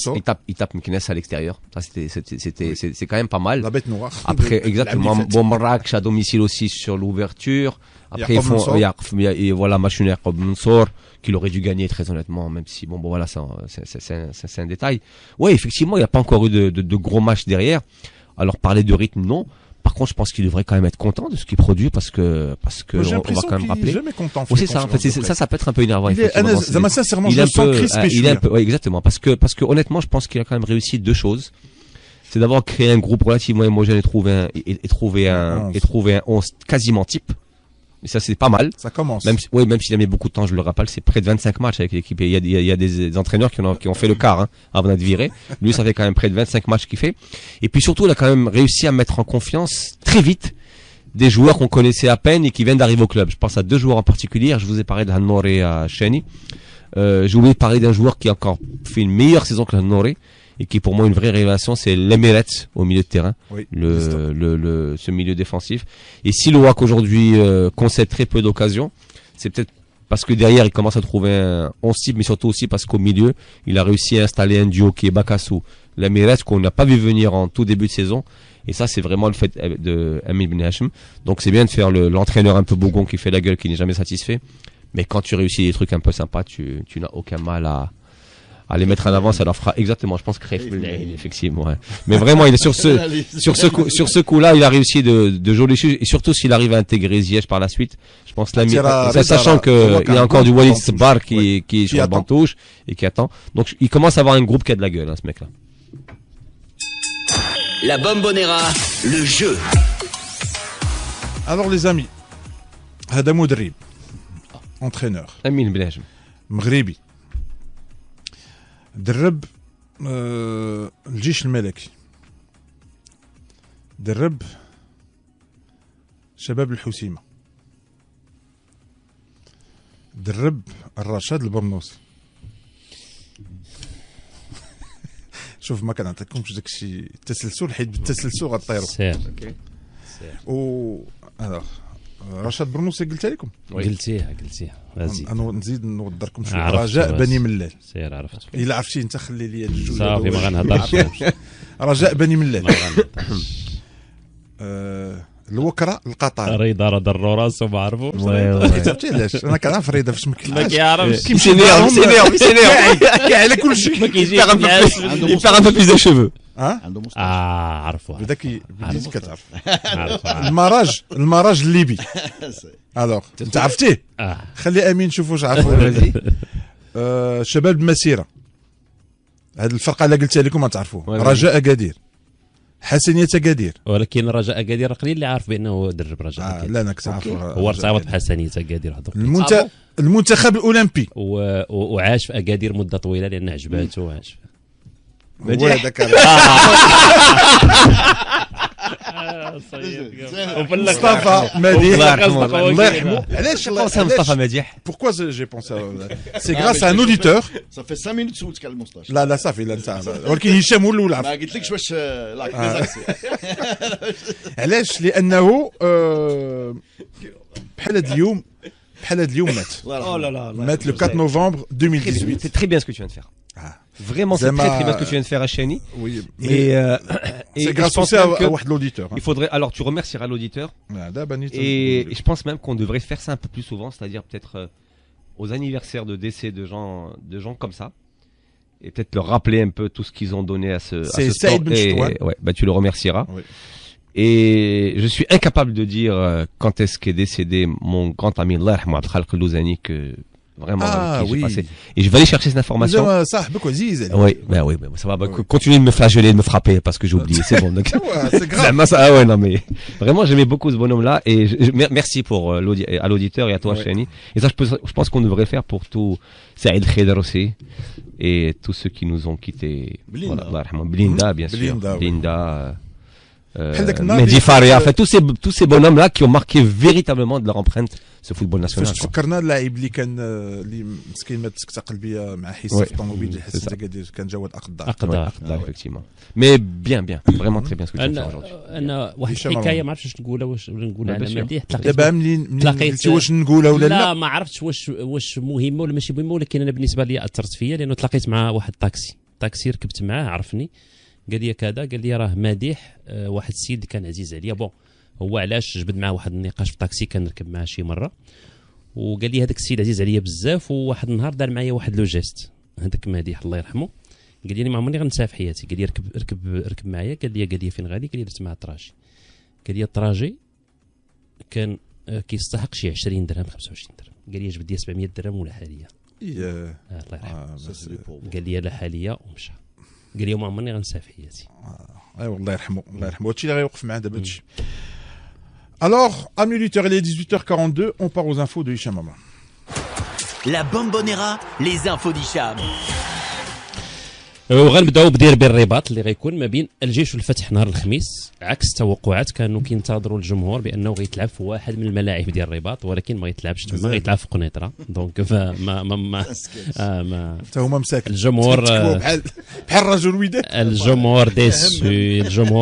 il tape Mekines à l'extérieur. Ça, c'est quand même pas mal. La bête noire. Après, exactement. Bon, Marrakech à domicile aussi sur l'ouverture. Après, il voilà, Machuner comme Mansour, qu'il aurait dû gagner très honnêtement, même si, bon, voilà, c'est un détail. Ouais, effectivement, il n'y a pas encore eu de gros matchs derrière. Alors, parler de rythme, non. Par contre, je pense qu'il devrait quand même être content de ce qu'il produit, parce que on va quand même rappeler. Jamais content. C'est ça. En fait, ça peut être un peu énervant. Sincèrement, je sens crispé. Ouais, exactement. Parce que honnêtement, je pense qu'il a quand même réussi 2 choses. C'est d'avoir créé un groupe relativement homogène et trouver un 11 quasiment type. Et ça, c'est pas mal. Ça commence. Même s'il a mis beaucoup de temps, je le rappelle, c'est près de 25 matchs avec l'équipe. Et il y a des entraîneurs qui ont fait le quart, avant d'être virés. Lui, ça fait quand même près de 25 matchs qu'il fait. Et puis surtout, il a quand même réussi à mettre en confiance très vite des joueurs qu'on connaissait à peine et qui viennent d'arriver au club. Je pense à 2 joueurs en particulier. Je vous ai parlé de Hannour et à Cheni. J'ai oublié de parler d'un joueur qui a encore fait une meilleure saison que Hannour, et qui est pour moi une vraie révélation, c'est l'Emeret au milieu de terrain, ce milieu défensif. Et si le WAC aujourd'hui concède très peu d'occasions, c'est peut-être parce que derrière il commence à trouver un 11 type, mais surtout aussi parce qu'au milieu il a réussi à installer un duo qui est Bakassou, l'Emeret, qu'on n'a pas vu venir en tout début de saison. Et ça, c'est vraiment le fait de Amin Ben Hachem. Donc c'est bien de faire l'entraîneur un peu bougon qui fait la gueule, qui n'est jamais satisfait. Mais quand tu réussis des trucs un peu sympas, tu n'as aucun mal à les mettre en avant, ça leur fera exactement, je pense, effectivement. Ouais. Mais vraiment, il est sur ce coup-là, il a réussi de jouer les choses, et surtout s'il arrive à intégrer Ziyech par la suite. Je pense sachant que il y a encore du Walid Sbar qui est sur le banc touche et qui attend. Donc il commence à avoir un groupe qui a de la gueule, hein, ce mec-là. La Bombonera, le jeu. Alors les amis, هذا مدرب entraîneur Amin Belhajm مغربي درب الجيش الملكي، درب شباب الحسيمة، درب الرشاد البرنوسي. شوف ما كنعطيكمش داكشي التسلسل، حيت بالتسلسل غطيروا. سير و رشاد برنوسي قلت لكم، قلتيها غازي. انا نزيد نوضركم شويه. رجاء بني ملال، سير عرفت. الا عرفتي انت خلي لي الجوج صافي ما غنهضرش. رجاء بني ملال، ما غنهضرش. الوكره القطر رضا راه ضرو راسو ما عرفوش. عرفتي علاش؟ انا كنعرف رضا فاش ما مكلحاش كيعرفش كيمشي كاع على كل شيء. ما كيجيش il perd un peu plus de cheveux. عنده مستوى. عرف واحد. بداك بديت كتعرف. المراج الليبي. الوغ انت عرفتيه؟ خلي امين نشوفوا واش عرفوا. شباب المسيره، هذه الفرقه اللي قلتها لكم ما تعرفوه. رجاء اكادير، حسنية اكادير. ولكن رجاء اكادير قليل اللي عارف بانه درب رجاء اكادير. لا انا كنعرف هو ارتبط بحسنية اكادير هذوك. المنتخب الاولمبي وعاش في اكادير مده طويله لان عجباته وعاش. هو هذاك مصطفى مديح الله يرحمه. علاش مصطفى مديح؟ Pourquoi j'ai pensé c'est grâce à un auditeur. Ça fait 5 minutes سولتك على المستشفى. لا صافي لا انت ولكن هشام هو الاول عرف. ما قلتلكش واش لاك. علاش؟ لانه بحال هذا اليوم مات. مات le 4 novembre 2018. C'est très bien ce que tu viens de faire. Vraiment, c'est très bien ce que tu viens de faire à Chani. Oui. Et c'est grâce aussi à l'auditeur. Il faudrait, alors tu remercieras l'auditeur. Et je pense même qu'on devrait faire ça un peu plus souvent, c'est-à-dire peut-être aux anniversaires de décès de gens comme ça. Et peut-être leur rappeler un peu tout ce qu'ils ont donné à ce sport. Et ouais, bah tu le remercieras. Oui. Et je suis incapable de dire quand est-ce qu'est décédé mon grand ami Allah Abdel Khalq Louzani que vraiment oui. Et je vais aller chercher cette information. Oui, ça va continuer de me flageller, de me frapper parce que j'ai oublié, c'est bon. Donc, c'est grave. Ah ouais, non mais vraiment j'aimais beaucoup ce bonhomme là et merci pour à l'auditeur et à toi Chani. Et ça je pense qu'on devrait le faire pour tout Saïd Khedar aussi et tous ceux qui nous ont quittés. Blinda bien sûr. Blinda Mehdi Faria, enfin tous ces bonhommes là qui ont marqué véritablement de leur empreinte ce football national. فكرنا اللاعب اللي كان اللي مسكين مات سكته قلبيه مع حس في الطوموبيل اللي حس اكادير كان جواد اقدار effectivement. Mais bien vraiment très bien ce que tu fais aujourd'hui. انا واحد الحكايه ما عرفتش نقولها واش نقولها على مديح. دابا منين قلتي واش نقولها ولا لا ما عرفتش واش مهمه ولا ماشي مهمه، ولكن انا بالنسبه لي اثرت فيا لانه تلاقيت مع واحد طاكسي ركبت معاه عرفني قال لي كذا، قال لي راه مديح واحد السيد اللي كان عزيز عليا. بون هو علاش جبد معاه واحد النقاش في الطاكسي كنركب معاه شي مره، وقال لي هذاك السيد عزيز عليا بزاف، وواحد النهار دار معايا واحد لو جيست هذاك مديح الله يرحمه. قال لي ما عمرني غنساه في حياتي. قال لي ركب معايا. قال لي فين غادي؟ قال لي درت معاه الطراجي. قال لي الطراجي كان كيستحق شي 20 درهم 25 درهم. قال لي جبد لي 700 درهم ولا حاليا. الله يرحمه. قال لي لا حاليا ومشى. قال لي ما عمرني غنساه في حياتي. ايوا الله يرحمه هادشي اللي غيوقف معاه دابا هادشي. Alors, amis auditeurs, il est 18h42, on part aux infos de Hicham Mama. La Bombonera, les infos d'Hicham. وغنبداو بديربي الرباط اللي غيكون ما بين الجيش والفتح نهار الخميس. عكس التوقعات كانوا كينتظروا الجمهور بانه غيتلعب في واحد من الملاعب ديال الرباط، ولكن ما غيتلعبش تما، غيتلعب في قنيطره. دونك ما حتى هما مساكن الجمهور بحال الرجل وداد. الجمهور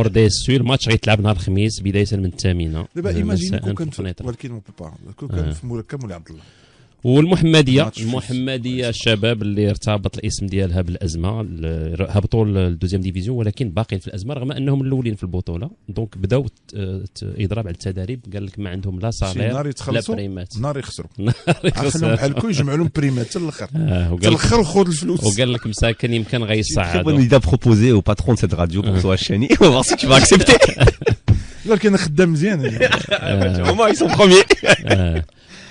ديسو. الماتش غيتلعب نهار الخميس بدايه من 8. دابا ايماجيني كون كان ولكن مو با كون كان في مركب مولاي عبد الله والمحمديه الشباب اللي ارتبط الاسم ديالها بالازمه هبطوا للدوزيام ديفيزيون ولكن باقيين في الازمه رغم انهم الاولين في البطوله. دونك بداو اضراب على التدريب، قال لك ما عندهم لا صالير لا بريمات، نار يخسروا خليهم بحال كل يجمعوا لهم بريمات حتى الاخر حتى الاخر خذ الفلوس. وقال لك مساكن يمكن غيصعدوا. bonne idée à proposer au patron de cette radio pour Soa Chani. On va voir si tu vas accepter. قال انا خدام مزيان هما ils sont premiers.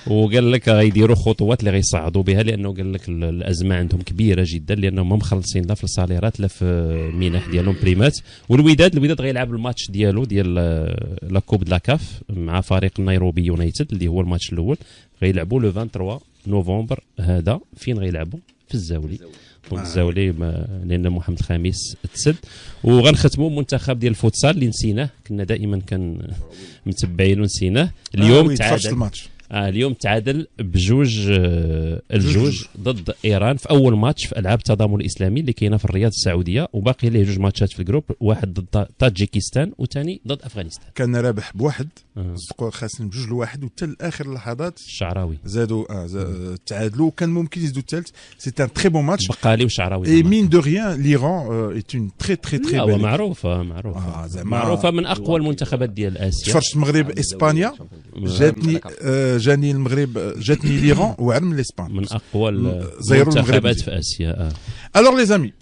وقال لك غيديروا خطوات اللي غيصعدوا بها، لانه قال لك الازمه عندهم كبيره جدا لانهم ما مخلصين لا في الصاليرات لا في المنح ديالهم بريمات. والوداد غيلعب الماتش ديالو ديال لا كوب د لا كاف مع فريق نيروبي يونايتد اللي هو الماتش الاول، غيلعبوا لو 23 نوفمبر هذا. فين غيلعبوا؟ في الزاولي. دونك الزاولي لان محمد الخامس تسد. وغنختموا منتخب ديال الفوتسال اللي نسيناه، كنا دائما كان متبعين ونسيناه. اليوم تعادل اليوم تعادل بجوج الجوج ضد ايران في اول ماتش في العاب التضامن الاسلامي اللي كاينه في الرياض السعوديه، وباقي ليه جوج ماتشات في الجروب، واحد ضد طاجيكستان وثاني ضد افغانستان. كان رابح بواحد صدقوا خاسرين بجوج لواحد، وحتى لاخر اللحظات الشعراوي زادوا تعادلوا، كان ممكن يزيدوا الثالث. سي ان تري بون ماتش. بقالي وشعراوي اي مين دو ريان ليران اي اون تري تري تري بيل. معروفه من اقوى المنتخبات ديال اسيا. تفرجت المغرب اسبانيا، جاني المغرب جاتني ليران وعرم الاسبان، من اقوى المنتخبات في اسيا. الوغ لي زامي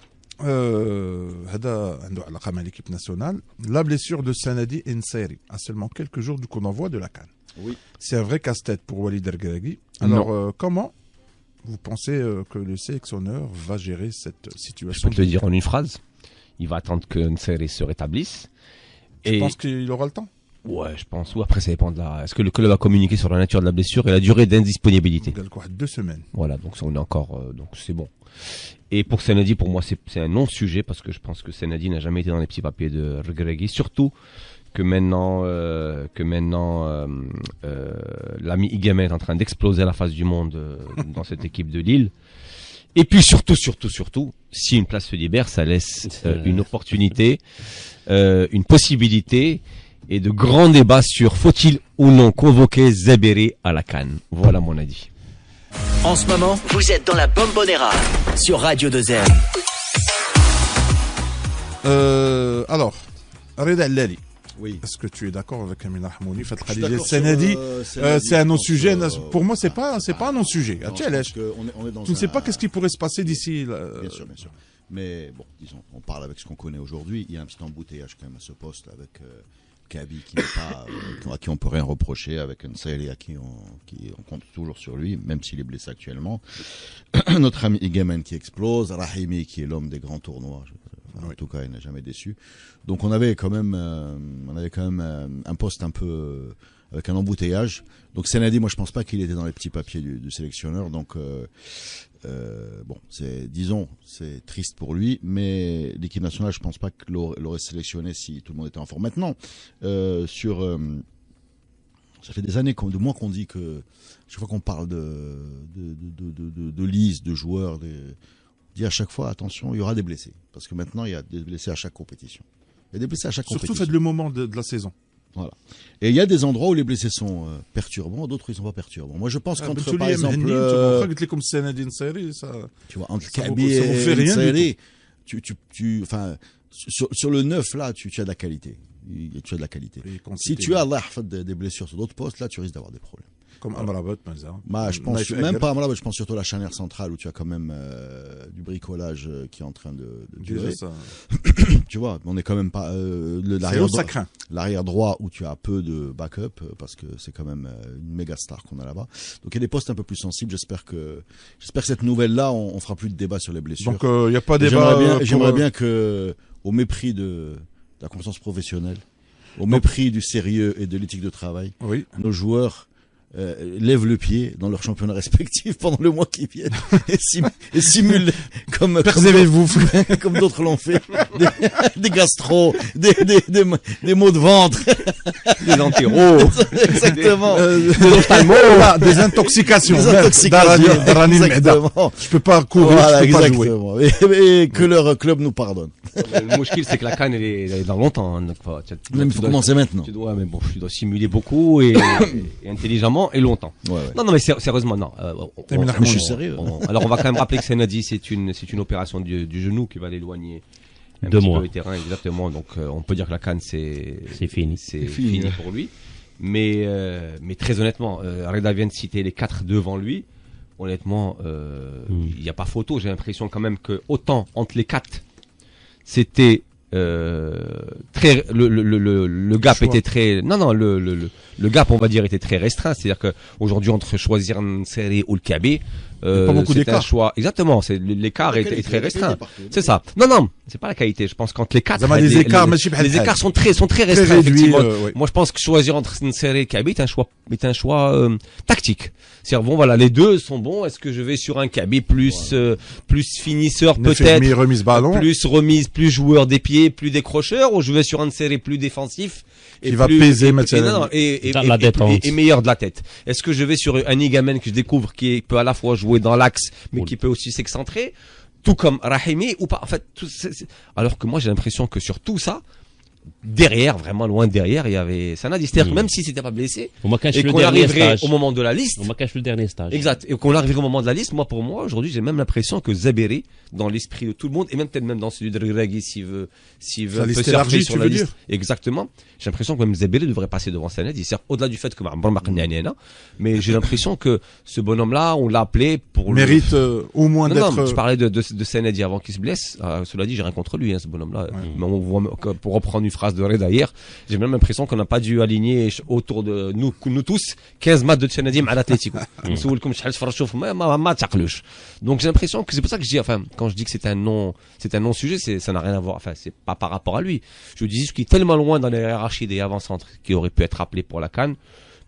هذا عنده علاقه مع ليكيب ناسيونال. لا بليسيور دو Sanadi Nseri à seulement quelques jours du coup d'envoi de la CAN. Oui. C'est un vrai casse-tête pour Walid Regragui. Alors comment vous pensez que le sélectionneur va gérer cette situation? Je peux te le dire en une phrase. Il va attendre que Nseri se rétablisse. Je pense qu'il aura le temps. Ouais, je pense. Ou après, ça dépend de la. Est-ce que le club va communiquer sur la nature de la blessure et la durée d'indisponibilité? 2 semaines. Voilà, donc on est encore. Donc c'est bon. Et pour Sanadi, pour moi, c'est un non-sujet parce que je pense que Sanadi n'a jamais été dans les petits papiers de Regragui. Surtout que maintenant, l'ami Igame est en train d'exploser à la face du monde dans cette équipe de Lille. Et puis surtout, si une place se libère, ça laisse une opportunité, une possibilité. Et de grands débats sur faut-il ou non convoquer Zeberi à la CAN. Voilà mon avis. En ce moment, vous êtes dans la Bombonera sur Radio 2M. Alors, Reda Lali. Oui. Est-ce que tu es d'accord avec Amina Rahmouni? Sanadi, c'est un non-sujet. Pour moi, c'est pas un non-sujet. Tu ne sais pas qu'est-ce qui pourrait se passer d'ici. Bien sûr. Mais bon, disons, on parle avec ce qu'on connaît aujourd'hui. Il y a un petit embouteillage quand même à ce poste avec Kaby qui n'est pas, à qui on peut rien reprocher, avec Nseri à qui on compte toujours sur lui, même s'il est blessé actuellement. Notre ami Igemen qui explose, Rahimi qui est l'homme des grands tournois. En tout cas, il n'a jamais déçu. Donc on avait quand même un poste un peu avec un embouteillage. Donc Sanadi, moi je pense pas qu'il était dans les petits papiers du sélectionneur. Donc bon, c'est triste pour lui, mais l'équipe nationale, je pense pas que l'aurait sélectionné si tout le monde était en forme. Maintenant, ça fait des années, de mois qu'on dit que chaque fois qu'on parle de liste, de joueurs, dit à chaque fois attention, il y aura des blessés, parce que maintenant il y a des blessés à chaque compétition. Il y a des blessés à chaque compétition. Surtout faites le moment de la saison. Voilà. Et il y a des endroits où les blessés sont perturbants, d'autres ils sont pas perturbant. Moi je pense qu'entre par exemple tu vois, entre Kaby et Nseri, enfin sur le 9 là, tu as de la qualité. Tu as de la qualité. Si tu as des blessures sur d'autres postes là, tu risques d'avoir des problèmes. Comme Amrabat, par exemple. Je pense même pas Amrabat, je pense surtout à la charnière centrale où tu as quand même du bricolage qui est en train de durer. Tu vois, on est quand même pas l'arrière droit où tu as peu de backup parce que c'est quand même une méga star qu'on a là-bas. Donc il y a des postes un peu plus sensibles. J'espère que cette nouvelle là, on fera plus de débat sur les blessures. Donc il y a pas débat. J'aimerais bien que, au mépris de la compétence professionnelle, au mépris du sérieux et de l'éthique de travail, nos joueurs lèvent le pied dans leurs championnats respectifs pendant le mois qui vient et simulent comme d'autres l'ont fait des gastros, des maux de ventre, des entéros, exactement, des intoxications. Exactement. Je peux pas courir, voilà, je peux pas jouer. Et que leur club nous pardonne. Le mouchkil, c'est que la CAN elle est dans longtemps. Il faut commencer maintenant. Tu dois simuler beaucoup et intelligemment. souvent et longtemps. Non, mais sérieusement, non. Je suis sérieux. Alors, on va quand même rappeler que Senadi, c'est une opération du genou qui va l'éloigner. 2 mois. Peu au terrain, exactement. Donc, on peut dire que la CAN, c'est fini. C'est fini pour lui. Mais très honnêtement, Reda vient de citer les 4 devant lui. Honnêtement, il n'y a pas photo. J'ai l'impression quand même que autant entre les 4, c'était très le gap était très le gap on va dire était très restreint. C'est-à-dire que aujourd'hui entre choisir une série ou le Kaby, pas beaucoup d'écart. Choix. Exactement, c'est l'écart est très restreint. C'est ça. Non, c'est pas la qualité. Je pense qu'entre les 4, les écarts sont très restreints. Effectivement. Moi, je pense que choisir entre une série et Kaby est un choix tactique. C'est-à-dire bon voilà, les deux sont bons. Est-ce que je vais sur un Kaby plus finisseur peut-être, remise ballon, plus joueur des pieds, plus décrocheur, ou je vais sur une série plus défensif qui va peser maintenant et meilleur de la tête. Est-ce que je vais sur un Igamen que je découvre qui peut à la fois jouer dans l'axe mais qui peut aussi s'excentrer, tout comme Rahimi ou pas. En fait, alors que moi j'ai l'impression que sur tout ça, derrière, vraiment loin derrière, il y avait Sanadi. C'est-à-dire que même s'il s'était pas blessé, et qu'on arriverait au moment de la liste, on m'a caché le dernier stage. Exact. Et qu'on arriverait au moment de la liste, pour moi, aujourd'hui, j'ai même l'impression que Zaberi, dans l'esprit de tout le monde, et même peut-être même dans celui de Regragui, s'il veut la liste élargie, sur la liste. Exactement. J'ai l'impression que même Zaberi devrait passer devant Sanadi. C'est au-delà du fait que mais j'ai l'impression que ce bonhomme-là, on l'a appelé pour mérite au moins d'être. Non, je parlais de Sanadi avant qu'il se blesse. Cela dit, j'ai rien contre lui, ce bonhomme-là. Mais on voit, pour reprendre une phrase de Reda hier, j'ai même l'impression qu'on n'a pas dû aligner autour de nous tous 15 matchs de Tchenadim à l'Atlético. Donc j'ai l'impression que c'est pour ça que je dis, enfin, quand je dis que c'est un non-sujet, ça n'a rien à voir, enfin, c'est pas par rapport à lui. Je dis ce qui est tellement loin dans les hiérarchies des avant-centres qui auraient pu être appelés pour la CAN,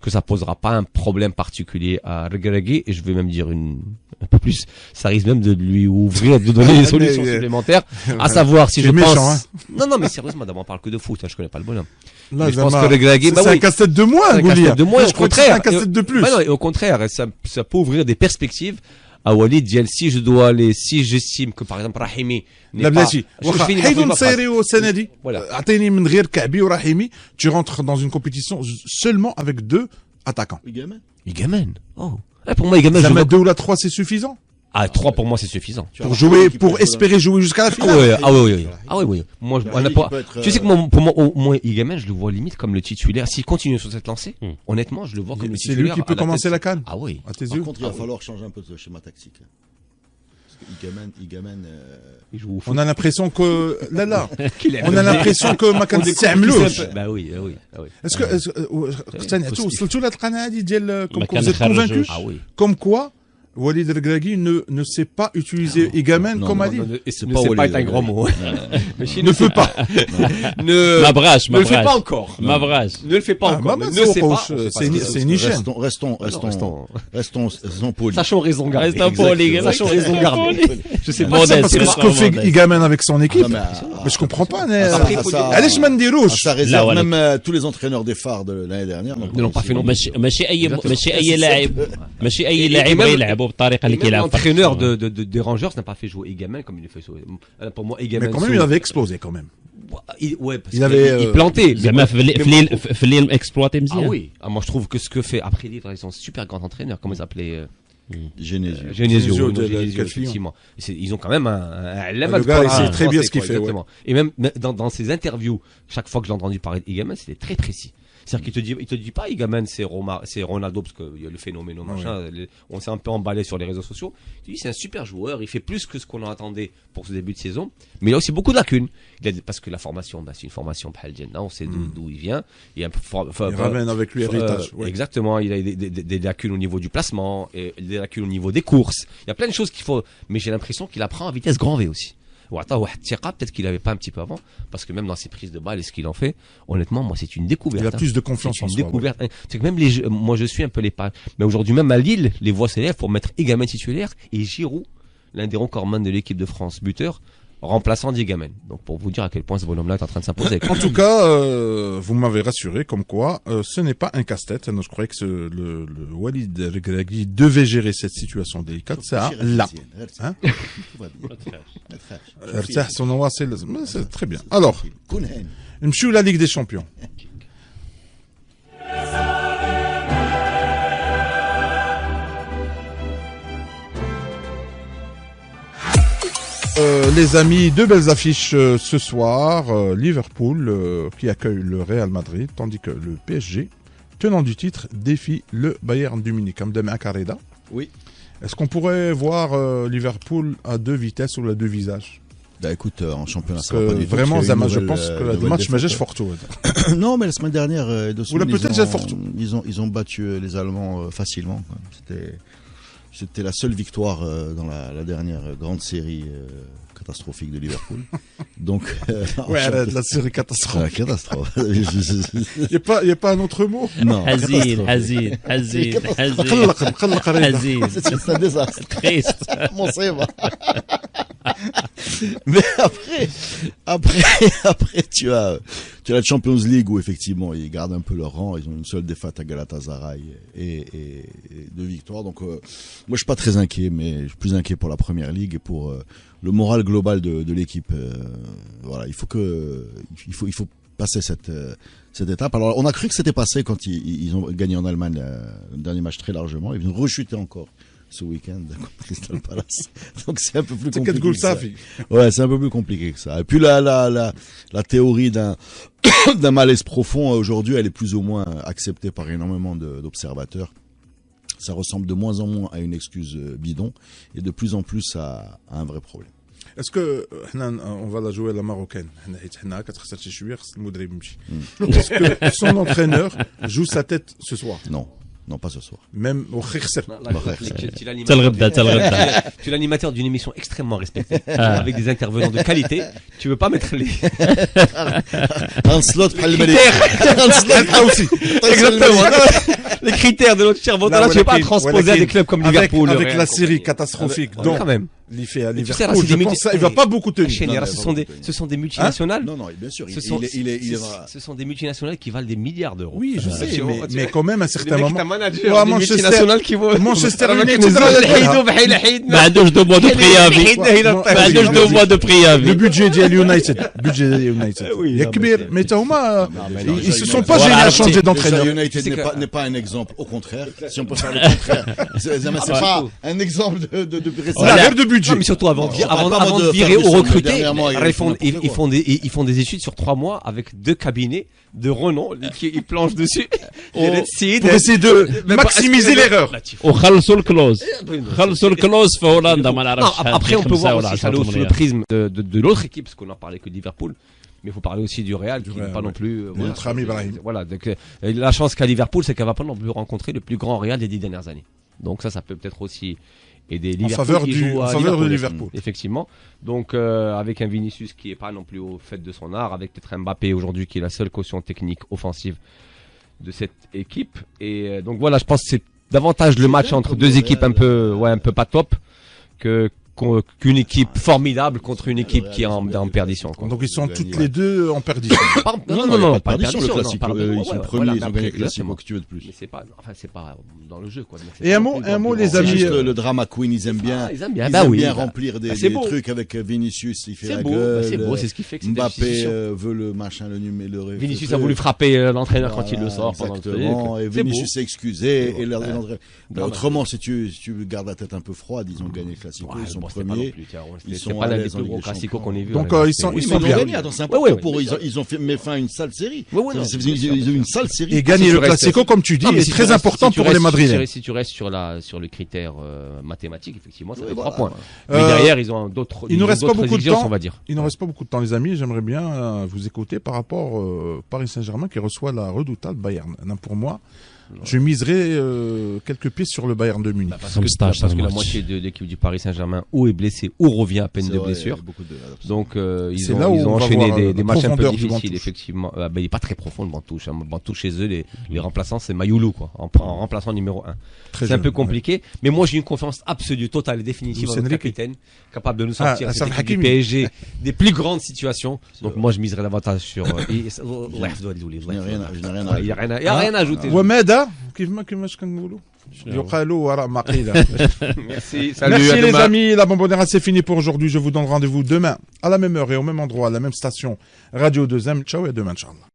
que ça posera pas un problème particulier à Regragui, et je vais même dire un peu plus, ça risque même de lui ouvrir, de donner des solutions supplémentaires, à savoir si je pense... Non, mais sérieusement, d'abord on parle que de foot, je connais pas le bonhomme. Là, je pense que Regragui, c'est un casse-tête de moins, Goulia. Je crois que c'est un casse-tête de plus. Non, au contraire, ça peut ouvrir des perspectives à Walid Diel. Si j'estime que par exemple Rahimi n'est pas... tu rentres dans une compétition seulement avec 2 attaquants. Igamen. Oh. Pour moi, Igamen, 2 ou 3, c'est suffisant. 3 pour moi c'est suffisant. Pour espérer jouer jusqu'à la finale. Oui. Moi, tu sais que pour moi, au moins, Igamen, je le vois limite comme le titulaire. S'il continue sur cette lancée, honnêtement, je le vois comme le titulaire. C'est lui qui peut commencer la CAN. Ah oui. À tes Par yeux. contre, il va falloir changer un peu de schéma tactique. Igamen, il joue au foot. On a l'impression que on a l'impression que ما كنستعملوش. Bah oui. Est-ce que اقتنعتوا وصلتوا لهاد القناعه ديال comme vous êtes convaincu comme quoi Walid Regragui ne sait pas utiliser Igamen comme a dit. Ne sait pas être un grand mot. Ne peut pas. Ne le fait pas encore. Ne le fait pas encore. Ne sait pas. C'est une chaîne. Restons polis. Sachons raison garder. Je sais pas. Parce que ce que fait Igamen avec son équipe, mais je comprends pas. علاش ما نديروش. Ça réserve même tous les entraîneurs des phares de l'année dernière ne l'ont pas fait non plus. ماشي اي لاعب يلعبوا بالطريقه اللي كيلعب. L'entraîneur des Rangers n'a pas fait jouer Igamen comme il le fait jouer. Pour moi, Igamen. Mais quand même, il avait explosé quand même. Il avait planté. زعما في اللي اكسبلواتي مزيان. Ah oui. Moi je trouve que ce que fait après Livre, ils sont super grands entraîneurs, comment ils s'appelaient Genesio, effectivement. Ils ont quand même un le gars, il sait très bien ce qu'il fait. Et même dans ses interviews, chaque fois que j'ai entendu parler d'Igamen, c'était très précis. C'est-à-dire qu'il te dit pas Igamen c'est Ronaldo parce qu'il y a le phénomène machin, on s'est un peu emballé sur les réseaux sociaux. Il dit c'est un super joueur, il fait plus que ce qu'on en attendait pour ce début de saison, mais il a aussi beaucoup de lacunes. Parce que la formation, c'est une formation Bhaljenna, on sait d'où il vient. Il ramène avec lui héritage. Exactement, il a des lacunes au niveau du placement et des lacunes au niveau des courses. Il y a plein de choses qu'il faut, mais j'ai l'impression qu'il apprend à vitesse grand V aussi. Peut-être qu'il n'avait pas un petit peu avant, parce que même dans ses prises de balles et ce qu'il en fait, honnêtement, moi c'est une découverte. Il a plus de confiance en soi. Découverte. C'est que même moi je suis un peu les pas, mais aujourd'hui même à Lille, les voix s'élèvent pour mettre Igamen titulaire et Giroud, l'un des recordman de l'équipe de France, buteur, remplaçant d'Igamen. Donc pour vous dire à quel point ce bonhomme-là est en train de s'imposer. En tout cas, vous m'avez rassuré comme quoi ce n'est pas un casse-tête. Je croyais que le Walid Regragui devait gérer cette situation délicate. C'est là. C'est très bien. Alors, نمشيو la Ligue des Champions. les amis, deux belles affiches ce soir. Liverpool qui accueille le Real Madrid, tandis que le PSG, tenant du titre, défie le Bayern de Munich. Amdem Akareda. Oui. Est-ce qu'on pourrait voir Liverpool à deux vitesses ou à deux visages? Bah écoute, en championnat, ça va pas du tout. Vraiment, je pense que le match majeur forto. Non, mais la semaine dernière, ils ont battu les Allemands facilement. C'était la seule victoire dans la dernière grande série catastrophique de Liverpool. Donc, ouais, la série catastrophe. Catastrophe. Il n'y a pas un autre mot? Non. Hazil. C'est un désastre. Triste. Mon Sèvres. Mais après, tu as la Champions League où effectivement ils gardent un peu leur rang. Ils ont une seule défaite à Galatasaray et deux victoires. Donc moi je suis pas très inquiet, mais je suis plus inquiet pour la Première Ligue et pour le moral global de l'équipe. Voilà, il faut passer cette étape. Alors on a cru que c'était passé quand ils ont gagné en Allemagne le dernier match très largement. Ils ont rechuté encore ce week-end contre Crystal Palace. Donc c'est un peu plus compliqué que ça. Ouais, c'est un peu plus compliqué que ça. Et puis la théorie d'un malaise profond aujourd'hui, elle est plus ou moins acceptée par énormément d'observateurs. Ça ressemble de moins en moins à une excuse bidon et de plus en plus à un vrai problème. Est-ce que on va la jouer à la marocaine? Est-ce que son entraîneur joue sa tête ce soir? Non, pas ce soir. Même au Khirser. Tu es l'animateur d'une émission extrêmement respectée, avec des intervenants de qualité. Tu veux pas mettre les... un slot aussi. Exactement. Les critères de notre cher Vautala, tu veux pas transposer à des clubs comme Liverpool. Avec la série catastrophique. Donc, quand même. Il fait à Liverpool, je pense il va pas beaucoup tenir. Ce sont des multinationales. Non, bien sûr. Ce sont des multinationales qui valent des milliards d'euros. Oui, je sais, mais quand même à un certain moment. Manchester United. ما عندوش 2 mois de préavis. ما عندوش 2 mois de préavis. Le budget ديال يونايتد est كبير, mais ils se sont pas gênés à changer d'entraîneur. United n'est pas un exemple, au contraire. Si on peut faire le contraire, c'est pas un exemple de budget. Non, mais surtout avant de virer ou recruter, ils font des études sur 3 mois avec 2 cabinets de renom qui planchent dessus pour essayer de maximiser l'erreur. وخلصوا الكلوز في هولندا ما نعرفش. Après on peut voir aussi ça sous le prisme de l'autre équipe, parce qu'on en parlait que de Liverpool. Mais il faut parler aussi du Real, qui n'est pas non plus... Notre ami Brahim. Voilà, donc la chance qu'a Liverpool, c'est qu'elle va pas non plus rencontrer le plus grand Real des 10 dernières années. Donc ça peut peut-être aussi aider Liverpool. En faveur de Liverpool. Effectivement. Donc avec un Vinicius qui est pas non plus au fait de son art, avec peut-être Mbappé aujourd'hui qui est la seule caution technique offensive de cette équipe. Et donc voilà, je pense que c'est davantage le match entre deux équipes un peu pas top qu'une équipe formidable contre une équipe qui est en perdition, quoi. Donc ils sont toutes les deux en perdition. Non, pas perdition. Le classique, ils sont premiers, ils ont gagné le classique, que tu veux de plus. Mais c'est pas dans le jeu, quoi. Et un mot, les amis. Le drama queen, ils aiment bien. Ils aiment bien remplir des trucs avec Vinicius, il fait la gueule. C'est beau, c'est ce qui fait que Mbappé veut le machin, le numéro. Vinicius a voulu frapper l'entraîneur quand il le sort pendant le truc. Et Vinicius s'est excusé. Autrement, si tu gardes la tête un peu froide, ils ont gagné le classique. Premiers, ils sont pas l'un des plus gros classicos qu'on ait vu. Donc ils sont bien. Ils ont mis fin à une sale série. Ils ont une sale série. Et gagner le classico, comme tu dis, est très important pour les Madrilènes. Si tu restes sur le critère mathématique, effectivement, ça fait 3 points. Mais derrière, ils ont d'autres. Il nous reste pas beaucoup de temps, on va dire. Il nous reste pas beaucoup de temps, les amis. J'aimerais bien vous écouter par rapport Paris Saint-Germain qui reçoit la redoutable Bayern. Pour moi, je miserais quelques pistes sur le Bayern de Munich. Parce que la moitié de l'équipe du Paris Saint-Germain ou est blessée ou revient à peine de blessure. Donc ils ont enchaîné des matchs un peu difficiles, effectivement. Il n'est pas très profond le Bantouche. Bantouche chez eux, les remplaçants, c'est Mayoulou, quoi, en remplaçant numéro 1. C'est un peu compliqué, mais moi j'ai une confiance absolue, totale et définitive en notre capitaine, capable de nous sortir du PSG des plus grandes situations. Donc moi je miserais davantage sur. Il n'y a rien à ajouter. كيفاش كنقولوا يقالوا وراء ما قيل. Merci les amis, la Bombonera c'est fini pour aujourd'hui. Je vous donne rendez-vous demain à la même heure et au même endroit, à la même station Radio 2M. Ciao et à demain, Inch'Allah.